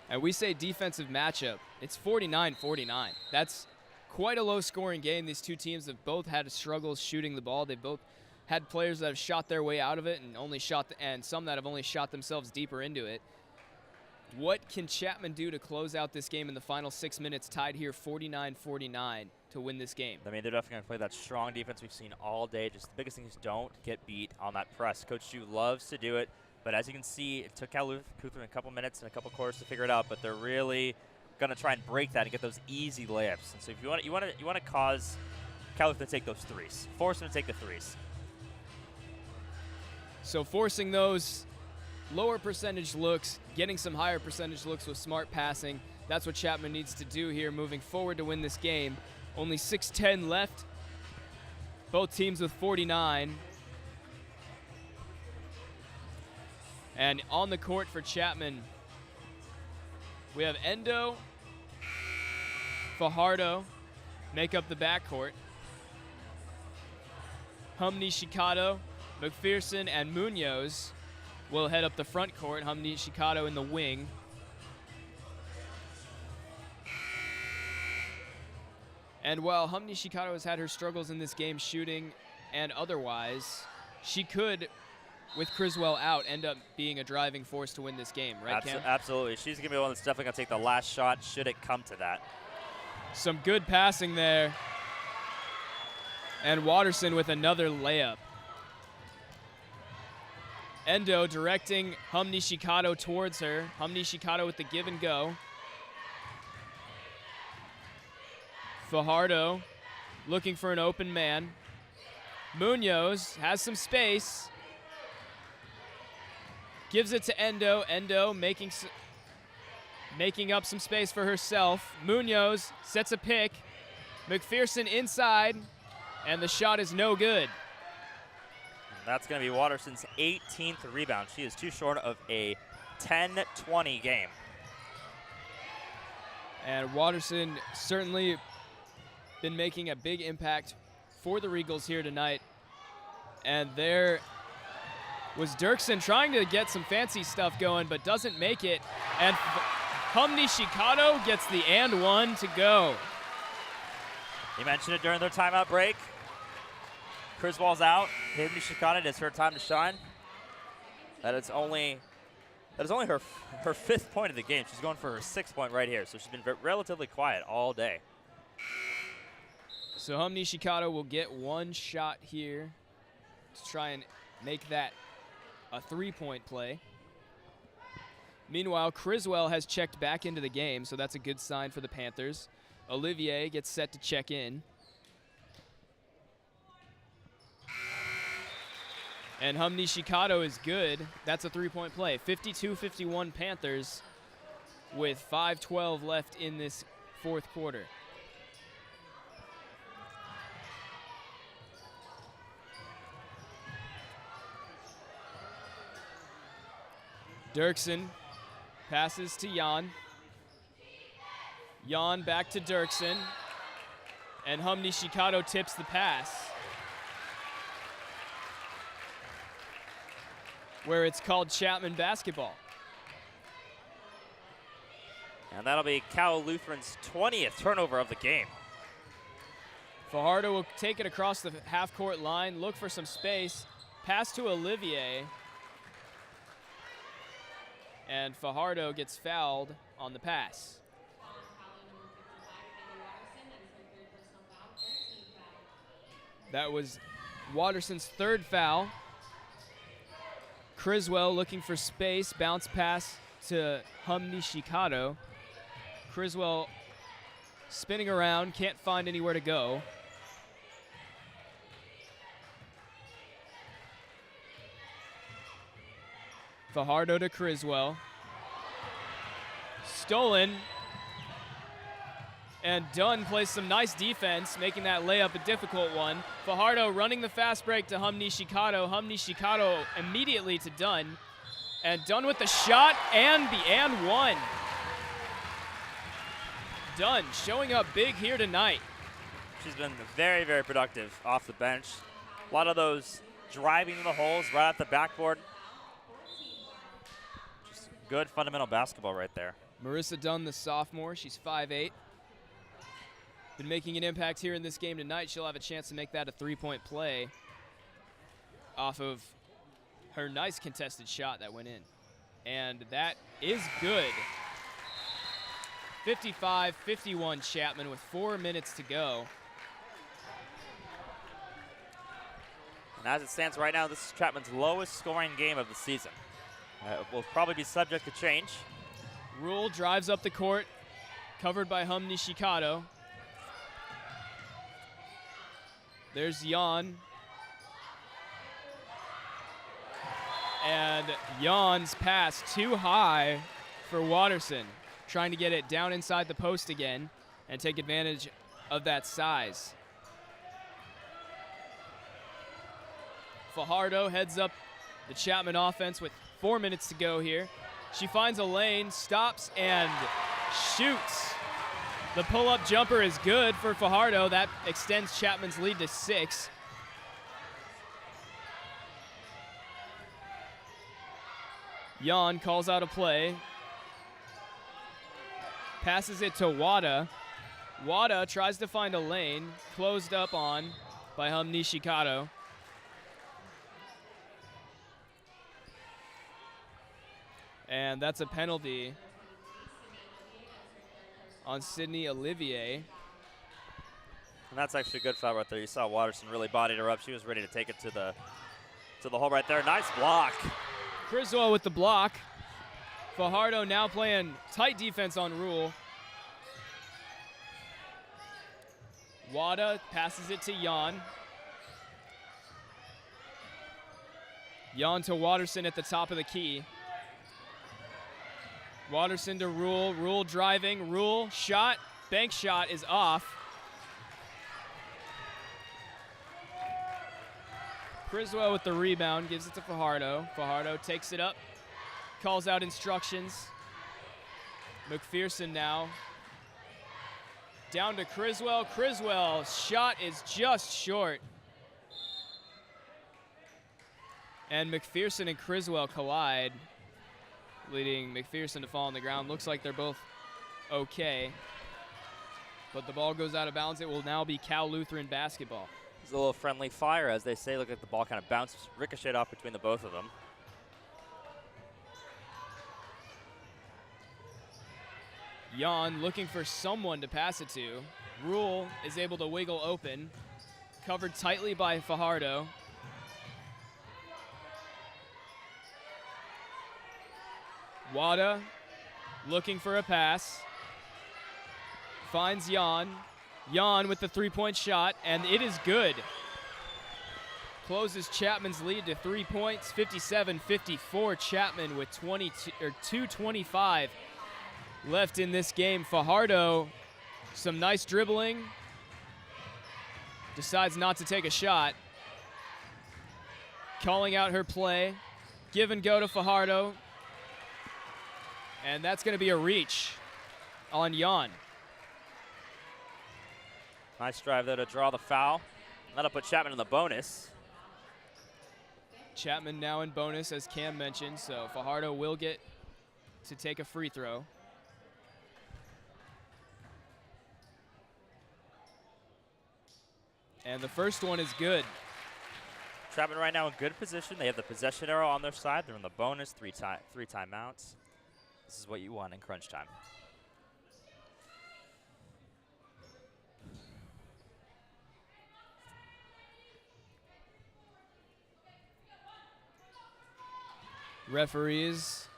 And we say defensive matchup, it's 49-49. That's quite a low-scoring game. These two teams have both had struggles shooting the ball. They've both had players that have shot their way out of it and some that have only shot themselves deeper into it. What can Chapman do to close out this game in the final 6 minutes, tied here 49-49 to win this game? I mean, they're definitely going to play that strong defense we've seen all day. Just the biggest thing is don't get beat on that press. Coach Jue loves to do it, but as you can see, it took Cal Lutheran a couple minutes and a couple quarters to figure it out, but they're really going to try and break that and get those easy layups. And so if you want to cause Cal Lutheran to take those threes, force them to take the threes. So forcing those lower percentage looks, getting some higher percentage looks with smart passing. That's what Chapman needs to do here moving forward to win this game. Only 6:10 left. Both teams with 49. And on the court for Chapman, we have Endo, Fajardo make up the backcourt. Nishikado, McPherson, and Munoz will head up the front court. Nishikado in the wing. And while Nishikado has had her struggles in this game shooting and otherwise, she could, with Criswell out, end up being a driving force to win this game, right, Cam? Absolutely. She's going to be the one that's definitely going to take the last shot should it come to that. Some good passing there. And Watterson with another layup. Endo directing Nishikado towards her. Nishikado with the give and go. Fajardo looking for an open man. Munoz has some space. Gives it to Endo. Endo making up some space for herself. Munoz sets a pick. McPherson inside, and the shot is no good. That's going to be Watterson's 18th rebound. She is too short of a 10-20 game. And Watterson certainly been making a big impact for the Regals here tonight. And there was Dirksen trying to get some fancy stuff going, but doesn't make it. And Nishikado gets the and one to go. You mentioned it during their timeout break. Criswell's out. Nishikado, it's her time to shine. That is only her 5th point of the game. She's going for her 6th point right here. So she's been relatively quiet all day. So Hum Nishikado will get one shot here to try and make that a 3-point play. Meanwhile, Criswell has checked back into the game, so that's a good sign for the Panthers. Olivier gets set to check in. And Hum Nishikado is good. That's a 3-point play. 52-51 Panthers with 5:12 left in this 4th quarter. Dirksen passes to Jan. Jan back to Dirksen. And Hum Nishikado tips the pass, where it's called Chapman basketball. And that'll be Cal Lutheran's 20th turnover of the game. Fajardo will take it across the half-court line, look for some space, pass to Olivier. And Fajardo gets fouled on the pass. That was Watterson's 3rd foul. Criswell looking for space, bounce pass to Hum Nishikado. Criswell spinning around, can't find anywhere to go. Fajardo to Criswell. Stolen. And Dunn plays some nice defense, making that layup a difficult one. Fajardo running the fast break to Hum Nishikado. Hum Nishikado immediately to Dunn. And Dunn with the shot and the and one. Dunn showing up big here tonight. She's been very, very productive off the bench. A lot of those driving the holes right at the backboard. Just good fundamental basketball right there. Marissa Dunn, the sophomore, she's 5'8". Been making an impact here in this game tonight. She'll have a chance to make that a 3-point play off of her nice contested shot that went in. And that is good. 55-51 Chapman with 4 minutes to go. And as it stands right now, this is Chapman's lowest scoring game of the season. Will probably be subject to change. Rule drives up the court, covered by Hum Nishikado. There's Jan. And Jan's pass too high for Watterson, trying to get it down inside the post again and take advantage of that size. Fajardo heads up the Chapman offense with 4 minutes to go here. She finds a lane, stops, and shoots. The pull-up jumper is good for Fajardo. That extends Chapman's lead to 6. Jan calls out a play. Passes it to Wada. Wada tries to find a lane, closed up on by Hum Nishikado. And that's a penalty on Sydney Olivier. And that's actually a good foul right there. You saw Watterson really bodied her up. She was ready to take it to the hole right there. Nice block. Criswell with the block. Fajardo now playing tight defense on Rule. Wada passes it to Jan. Jan to Watterson at the top of the key. Watterson to Rule. Rule driving. Rule shot. Bank shot is off. Criswell with the rebound, gives it to Fajardo. Fajardo takes it up, calls out instructions. McPherson now. Down to Criswell. Criswell's shot is just short. And McPherson and Criswell collide, leading McPherson to fall on the ground. Looks like they're both okay. But the ball goes out of bounds. It will now be Cal Lutheran basketball. It's a little friendly fire, as they say. Look at the ball kind of bounce, ricocheted off between the both of them. Jan looking for someone to pass it to. Rule is able to wiggle open, covered tightly by Fajardo. Wada looking for a pass. Finds Jan. Jan with the three-point shot, and it is good. Closes Chapman's lead to 3 points, 57-54. Chapman with 2:25 left in this game. Fajardo, some nice dribbling. Decides not to take a shot. Calling out her play. Give and go to Fajardo. And that's going to be a reach on Jan. Nice drive there to draw the foul. That'll put Chapman in the bonus. Chapman now in bonus, as Cam mentioned, so Fajardo will get to take a free throw. And the first one is good. Chapman right now in good position. They have the possession arrow on their side. They're in the bonus, three timeouts. This is what you want in crunch time. Referees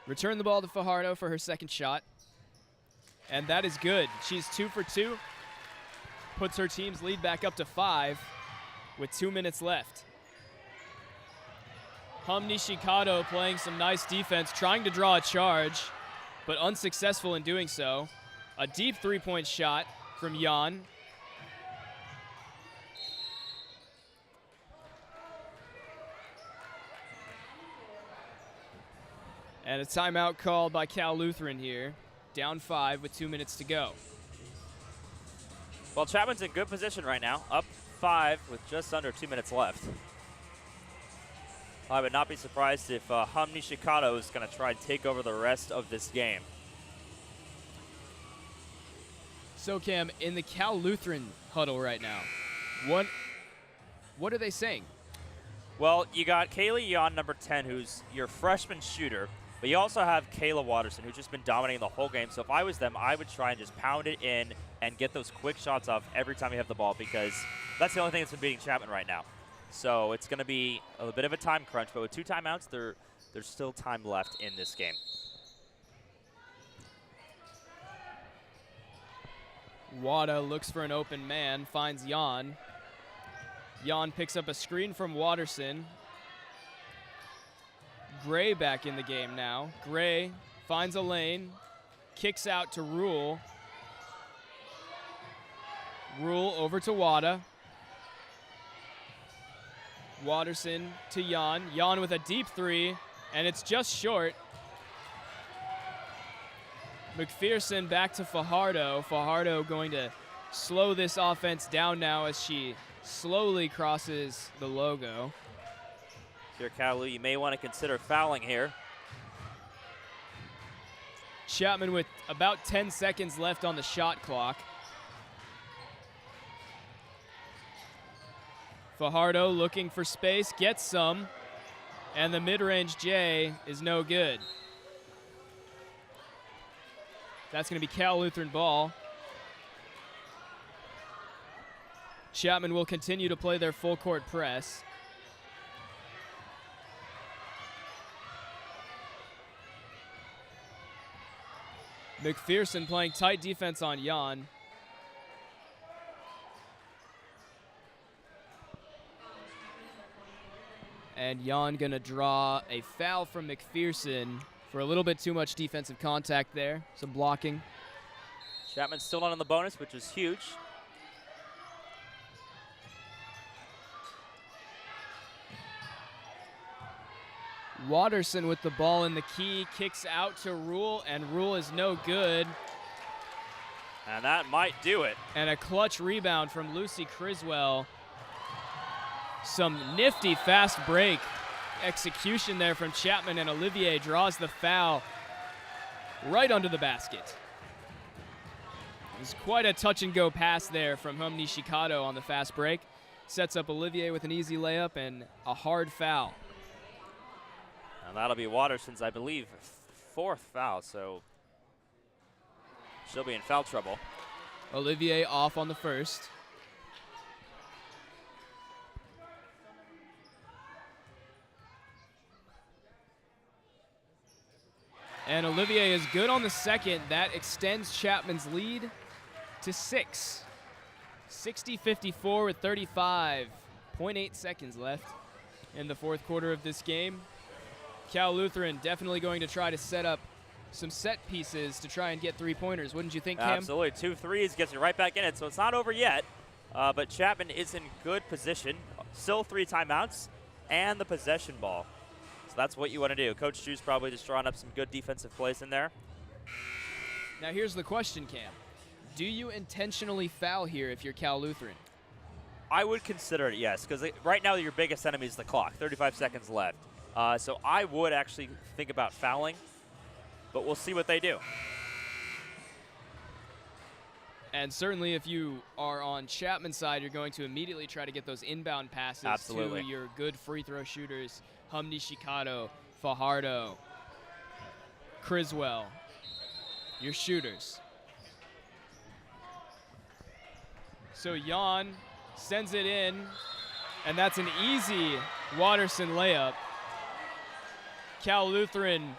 return the ball to Fajardo for her second shot. And that is good. She's 2 for 2. Puts her team's lead back up to 5 with 2 minutes left. Nishikado playing some nice defense, trying to draw a charge, but unsuccessful in doing so. A deep three-point shot from Jan. And a timeout called by Cal Lutheran here. Down 5 with 2 minutes to go. Well, Chapman's in good position right now, up 5 with just under 2 minutes left. I would not be surprised if Nishikado is going to try and take over the rest of this game. So, Cam, in the Cal Lutheran huddle right now, what are they saying? Well, you got Kaylee Yon, number 10, who's your freshman shooter, but you also have Kayla Watterson, who's just been dominating the whole game. So if I was them, I would try and just pound it in and get those quick shots off every time you have the ball, because that's the only thing that's been beating Chapman right now. So it's going to be a bit of a time crunch, but with 2 timeouts, there's still time left in this game. Wada looks for an open man, finds Jan. Jan picks up a screen from Watterson. Gray back in the game now. Gray finds a lane, kicks out to Rule. Rule over to Wada. Watterson to Jan. Jan with a deep three, and it's just short. McPherson back to Fajardo. Fajardo going to slow this offense down now as she slowly crosses the logo. Here, Cal, you may want to consider fouling here. Chapman with about 10 seconds left on the shot clock. Fajardo looking for space, gets some, and the mid-range J is no good. That's going to be Cal Lutheran ball. Chapman will continue to play their full court press. McPherson playing tight defense on Jan. And Jan gonna draw a foul from McPherson for a little bit too much defensive contact there, some blocking. Chapman's still not in the bonus, which is huge. Watterson with the ball in the key, kicks out to Rule, and Rule is no good. And that might do it. And a clutch rebound from Lucy Criswell. Some nifty fast break execution there from Chapman, and Olivier draws the foul right under the basket. It was quite a touch and go pass there from Nishikado on the fast break. Sets up Olivier with an easy layup and a hard foul. And that'll be Watterson's, I believe, 4th foul. So she'll be in foul trouble. Olivier off on the first. And Olivier is good on the second. That extends Chapman's lead to 6. 60-54 with 35.8 seconds left in the fourth quarter of this game. Cal Lutheran definitely going to try to set up some set pieces to try and get three-pointers. Wouldn't you think, Cam? Absolutely. 2 threes gets you right back in it, so it's not over yet. But Chapman is in good position. Still 3 timeouts and the possession ball. So that's what you want to do. Coach Jue's probably just drawing up some good defensive plays in there. Now here's the question, Cam. Do you intentionally foul here if you're Cal Lutheran? I would consider it, yes, because right now your biggest enemy is the clock. 35 seconds left. So I would actually think about fouling, but we'll see what they do. And certainly if you are on Chapman's side, you're going to immediately try to get those inbound passes Absolutely. to your good free throw shooters, Nishikado, Fajardo, Criswell, your shooters. So Jan sends it in, and that's an easy Watterson layup. Cal Lutheran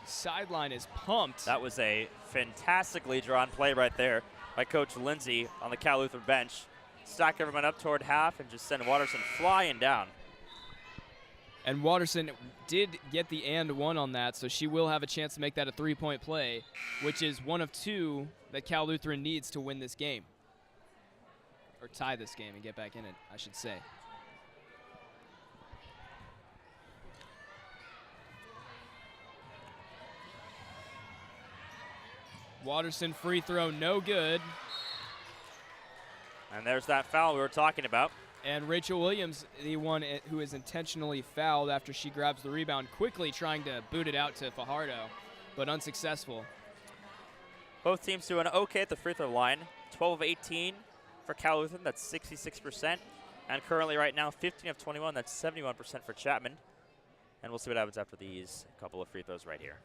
sideline is pumped. That was a fantastically drawn play right there by Coach Lindsay on the Cal Lutheran bench. Stack everyone up toward half and just send Watterson flying down. And Watterson did get the and one on that, so she will have a chance to make that a three-point play, which is one of 2 that Cal Lutheran needs to win this game. Or tie this game and get back in it, I should say. Watterson free throw, no good. And there's that foul we were talking about. And Rachel Williams, the one who is intentionally fouled after she grabs the rebound, quickly trying to boot it out to Fajardo, but unsuccessful. Both teams doing okay at the free throw line. 12 of 18 for Cal Lutheran, that's 66%. And currently right now, 15 of 21, that's 71% for Chapman. And we'll see what happens after these couple of free throws right here.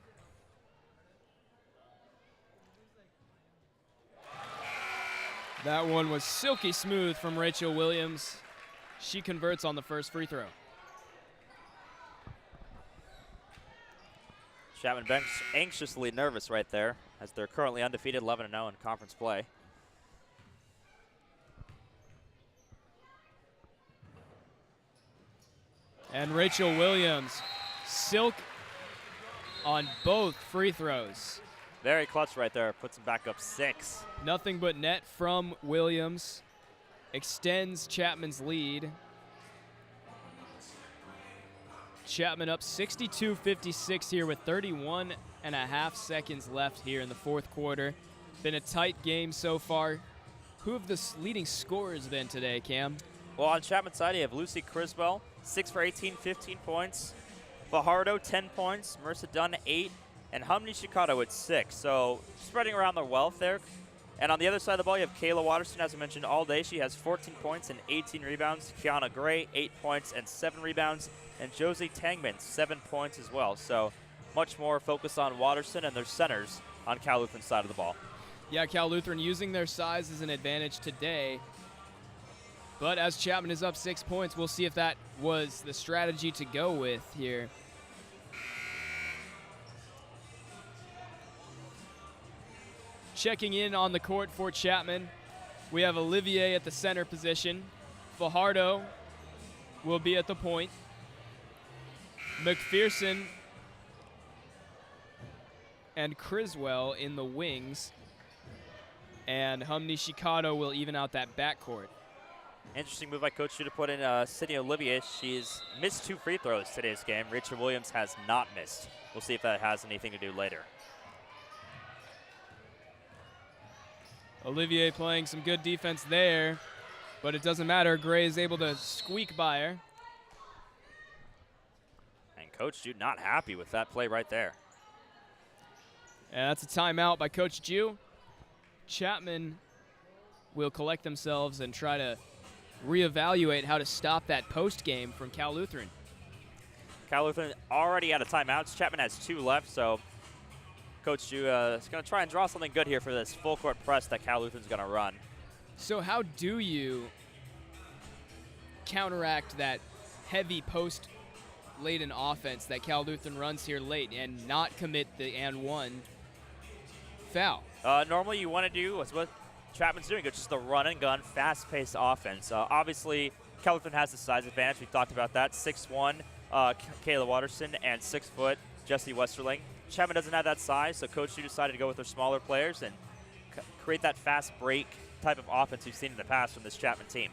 That one was silky smooth from Rachel Williams. She converts on the first free throw. Chapman bench anxiously nervous right there as they're currently undefeated 11-0 in conference play. And Rachel Williams, silk on both free throws. Very clutch right there, puts them back up 6. Nothing but net from Williams. Extends Chapman's lead. Chapman up 62-56 here with 31 and a half seconds left here in the fourth quarter. Been a tight game so far. Who have the leading scorers been today, Cam? Well, on Chapman's side, you have Lucy Criswell, 6 for 18, 15 points. Fajardo, 10 points. Marissa Dunn, 8. And Nishikado with 6. So spreading around the wealth there. And on the other side of the ball, you have Kayla Watterson, as I mentioned all day. She has 14 points and 18 rebounds. Kiana Gray, 8 points and 7 rebounds. And Josie Tangman, 7 points as well. So much more focus on Watterson and their centers on Cal Lutheran's side of the ball. Yeah, Cal Lutheran using their size as an advantage today. But as Chapman is up 6 points, we'll see if that was the strategy to go with here. Checking in on the court for Chapman, we have Olivier at the center position. Fajardo will be at the point. McPherson and Criswell in the wings. And Nishikado will even out that backcourt. Interesting move by Coach Jue to put in Sydney Olivier. She's missed 2 free throws today's game. Rachel Williams has not missed. We'll see if that has anything to do later. Olivier playing some good defense there, but it doesn't matter. Gray is able to squeak by her. And Coach Jue not happy with that play right there. And that's a timeout by Coach Jue. Chapman will collect themselves and try to reevaluate how to stop that post game from Cal Lutheran. Cal Lutheran already out of timeouts. Chapman has 2 left, so Coach Jue is going to try and draw something good here for this full court press that Cal Lutheran's going to run. So how do you counteract that heavy post-laden offense that Cal Lutheran runs here late and not commit the and one foul? Normally you want to do what Chapman's doing, it's just the run and gun, fast-paced offense. Obviously, Cal Lutheran has the size advantage. We've talked about that. 6'1", Kayla Watterson, and 6 foot Jessie Westerling. Chapman doesn't have that size, so Coach Jue decided to go with their smaller players and create that fast break type of offense we've seen in the past from this Chapman team.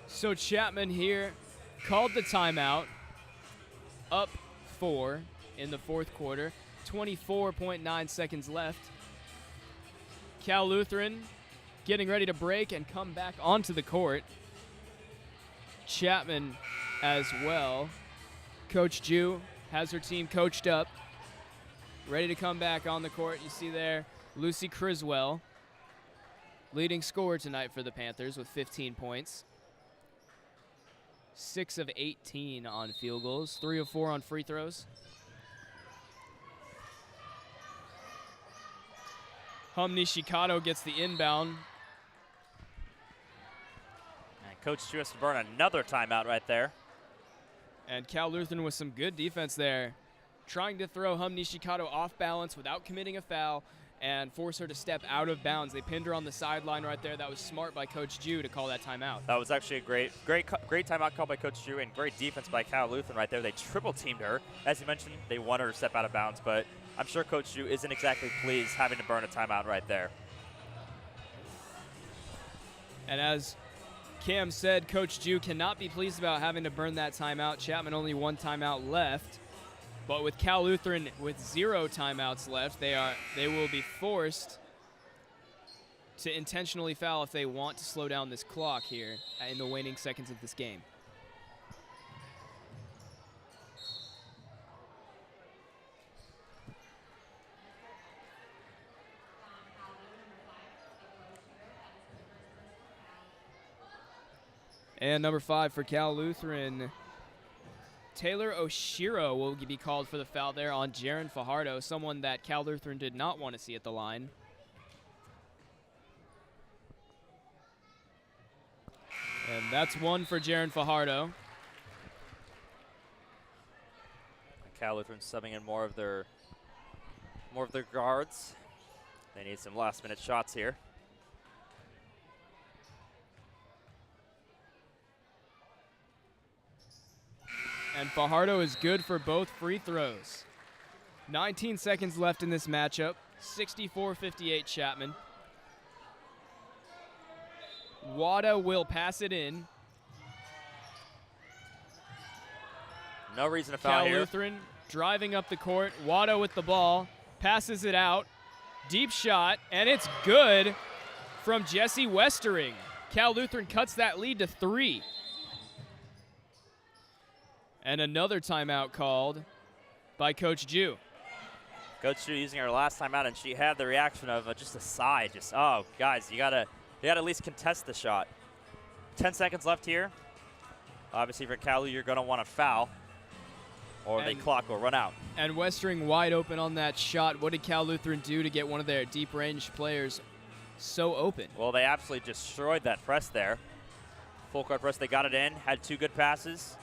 So Chapman here called the timeout, up 4 in the fourth quarter, 24.9 seconds left. Cal Lutheran getting ready to break and come back onto the court. Chapman as well. Coach Jue has her team coached up, ready to come back on the court. You see there Lucy Criswell, leading scorer tonight for the Panthers with 15 points. 6 of 18 on field goals, 3 of 4 on free throws. Nishikado gets the inbound. And Coach Jue has to burn another timeout right there. And Cal Lutheran with some good defense there, trying to throw Nishikado off balance without committing a foul and force her to step out of bounds. They pinned her on the sideline right there. That was smart by Coach Jue to call that timeout. That was actually a great timeout call by Coach Jue and great defense by Cal Lutheran right there. They triple teamed her. As you mentioned, they want her to step out of bounds, but I'm sure Coach Jue isn't exactly pleased having to burn a timeout right there. And as Cam said, Coach Jue cannot be pleased about having to burn that timeout. Chapman only 1 timeout left. But with Cal Lutheran with 0 timeouts left, they will be forced to intentionally foul if they want to slow down this clock here in the waning seconds of this game. And number 5 for Cal Lutheran, Taylor Oshiro will be called for the foul there on Jaryn Fajardo, someone that Cal Lutheran did not want to see at the line. And that's 1 for Jaryn Fajardo. Cal Lutheran subbing in more of their guards. They need some last-minute shots here. And Fajardo is good for both free throws. 19 seconds left in this matchup. 64-58 Chapman. Wada will pass it in. No reason to foul here. Cal Lutheran driving up the court. Wada with the ball. Passes it out. Deep shot, and it's good from Jessie Westering. Cal Lutheran cuts that lead to 3. And another timeout called by Coach Jue. Coach Jue using her last timeout, and she had the reaction of just a sigh. Just, oh, guys, you gotta at least contest the shot. 10 seconds left here. Obviously, for Cal, you're gonna want to foul, or the clock will run out. And Westering wide open on that shot. What did Cal Lutheran do to get one of their deep range players so open? Well, they absolutely destroyed that press there. Full court press, they got it in, had 2 good passes,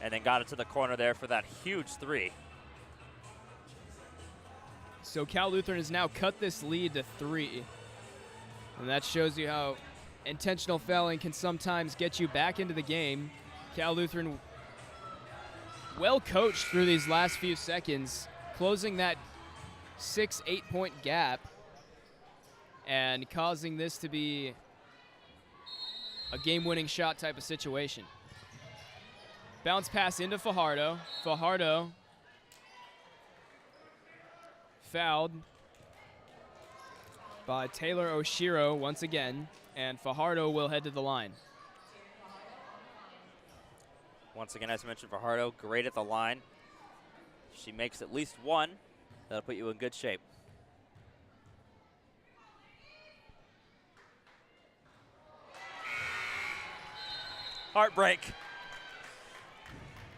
and then got it to the corner there for that huge 3. So Cal Lutheran has now cut this lead to 3. And that shows you how intentional fouling can sometimes get you back into the game. Cal Lutheran well coached through these last few seconds, closing that 6-8 point gap and causing this to be a game-winning shot type of situation. Bounce pass into Fajardo. Fajardo fouled by Taylor Oshiro once again, and Fajardo will head to the line. Once again, as I mentioned, Fajardo, great at the line. She makes at least 1. That'll put you in good shape. Heartbreak.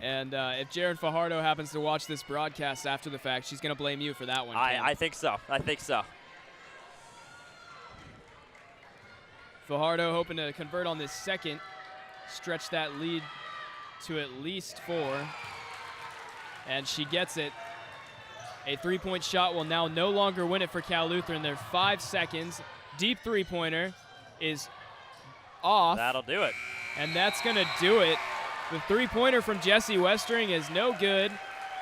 And if Jaryn Fajardo happens to watch this broadcast after the fact, she's going to blame you for that one. I think so. I think so. Fajardo hoping to convert on this second, stretch that lead to at least 4. And she gets it. A 3-point shot will now no longer win it for Cal Lutheran. They're 5 seconds. Deep three-pointer is off. That'll do it. And that's going to do it. The three-pointer from Jessie Westering is no good.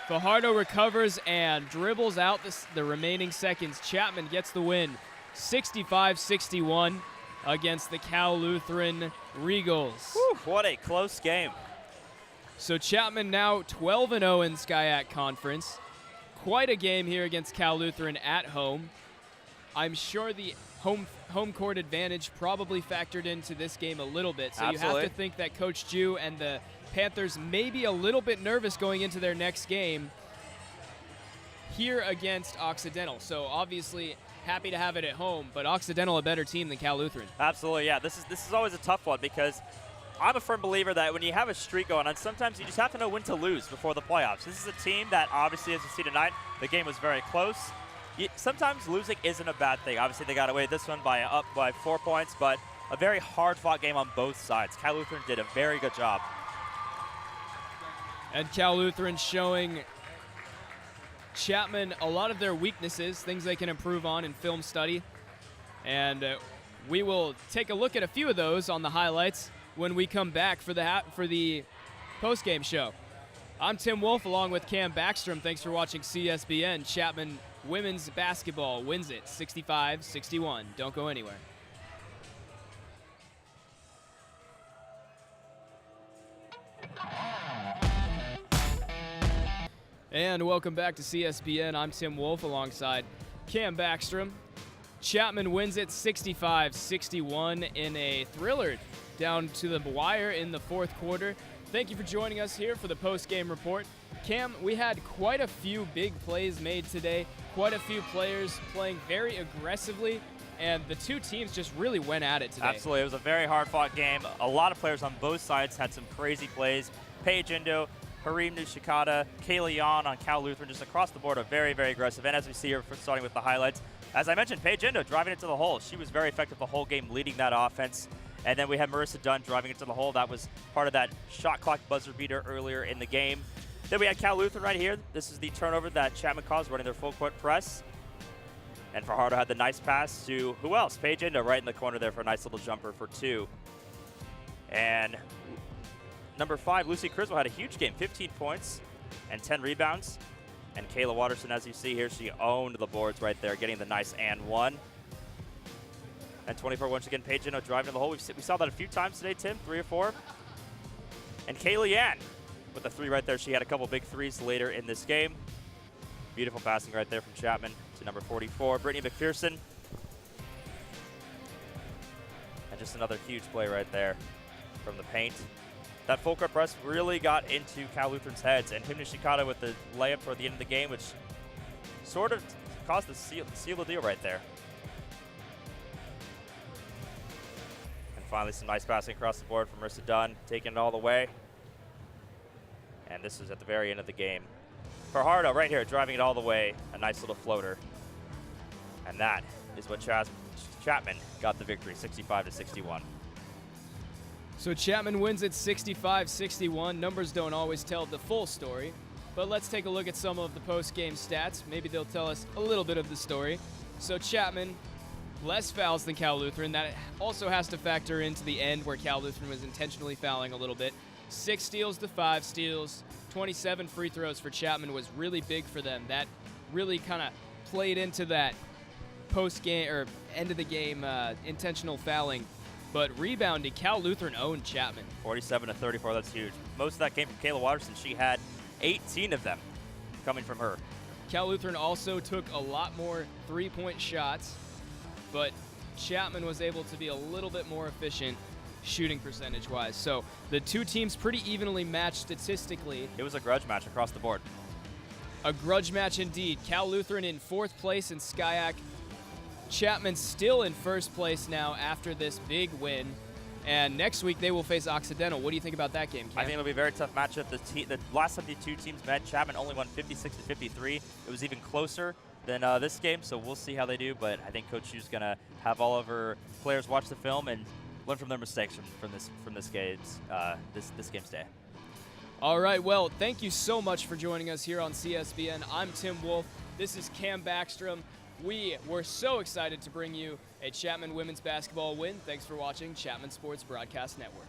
Fajardo recovers and dribbles out the remaining seconds. Chapman gets the win, 65-61 against the Cal Lutheran Regals. Whew, what a close game. So Chapman now 12-0 in SCIAC Conference. Quite a game here against Cal Lutheran at home. I'm sure the home court advantage probably factored into this game a little bit. So Absolutely. You have to think that Coach Jue and the Panthers may be a little bit nervous going into their next game here against Occidental. So obviously happy to have it at home, but Occidental a better team than Cal Lutheran. Absolutely, yeah. This is always a tough one because I'm a firm believer that when you have a streak going on, sometimes you just have to know when to lose before the playoffs. This is a team that obviously, as you see tonight, the game was very close. Sometimes losing isn't a bad thing. Obviously, they got away this one up by 4 points, but a very hard-fought game on both sides. Cal Lutheran did a very good job. And Cal Lutheran showing Chapman a lot of their weaknesses, things they can improve on in film study. And we will take a look at a few of those on the highlights when we come back for the post-game show. I'm Tim Wolf along with Cam Backstrom. Thanks for watching CSBN. Chapman women's basketball wins it 65-61. Don't go anywhere. And welcome back to CSBN. I'm Tim Wolf alongside Cam Backstrom. Chapman wins it 65-61 in a thriller down to the wire in the fourth quarter. Thank you for joining us here for the post-game report. Cam, we had quite a few big plays made today, quite a few players playing very aggressively, and the two teams just really went at it today. Absolutely. It was a very hard-fought game. A lot of players on both sides had some crazy plays. Paige Indo, Harim Nishikata, Kaylee Yon on Cal Lutheran, just across the board are very, very aggressive. And as we see here, starting with the highlights, as I mentioned, Paige Indo driving into the hole. She was very effective the whole game leading that offense. And then we had Marissa Dunn driving into the hole. That was part of that shot clock buzzer beater earlier in the game. Then we had Cal Lutheran right here. This is the turnover that Chapman caused, running their full court press. And Fajardo had the nice pass to, who else? Paige Indo right in the corner there for a nice little jumper for 2. And number 5, Lucy Criswell, had a huge game, 15 points and 10 rebounds. And Kayla Watterson, as you see here, she owned the boards right there, getting the nice and 1. And 24 once again, Paige Indo driving to the hole. We saw that a few times today, Tim, 3 or 4. And Kaylee Yan with a 3 right there. She had a couple big threes later in this game. Beautiful passing right there from Chapman to number 44, Brittany McPherson. And just another huge play right there from the paint. That full court press really got into Cal Lutheran's heads, and Tim Nishikata with the layup toward the end of the game, which sort of caused the seal the deal right there. And finally, some nice passing across the board from Marissa Dunn, taking it all the way. And this is at the very end of the game. Fajardo right here, driving it all the way, a nice little floater. And that is what Chapman got the victory, 65-61. So Chapman wins it 65-61. Numbers don't always tell the full story, but let's take a look at some of the post-game stats. Maybe they'll tell us a little bit of the story. So Chapman, less fouls than Cal Lutheran. That also has to factor into the end where Cal Lutheran was intentionally fouling a little bit. 6 steals to 5 steals. 27 free throws for Chapman was really big for them. That really kind of played into that post-game or end of the game intentional fouling. But rebounding, Cal Lutheran owned Chapman. 47-34, that's huge. Most of that came from Kayla Watterson. She had 18 of them coming from her. Cal Lutheran also took a lot more three-point shots, but Chapman was able to be a little bit more efficient shooting percentage-wise. So the two teams pretty evenly matched statistically. It was a grudge match across the board. A grudge match indeed. Cal Lutheran in 4th place in SCIAC. Chapman still in 1st place now after this big win. And next week they will face Occidental. What do you think about that game, Cam? I think it'll be a very tough matchup. The last time the two teams met, Chapman only won 56-53. It was even closer than this game, so we'll see how they do. But I think Coach Jue's gonna have all of her players watch the film and learn from their mistakes from this game's day. All right, well, thank you so much for joining us here on CSBN. I'm Tim Wolf. This is Cam Backstrom. We were so excited to bring you a Chapman women's basketball win. Thanks for watching Chapman Sports Broadcast Network.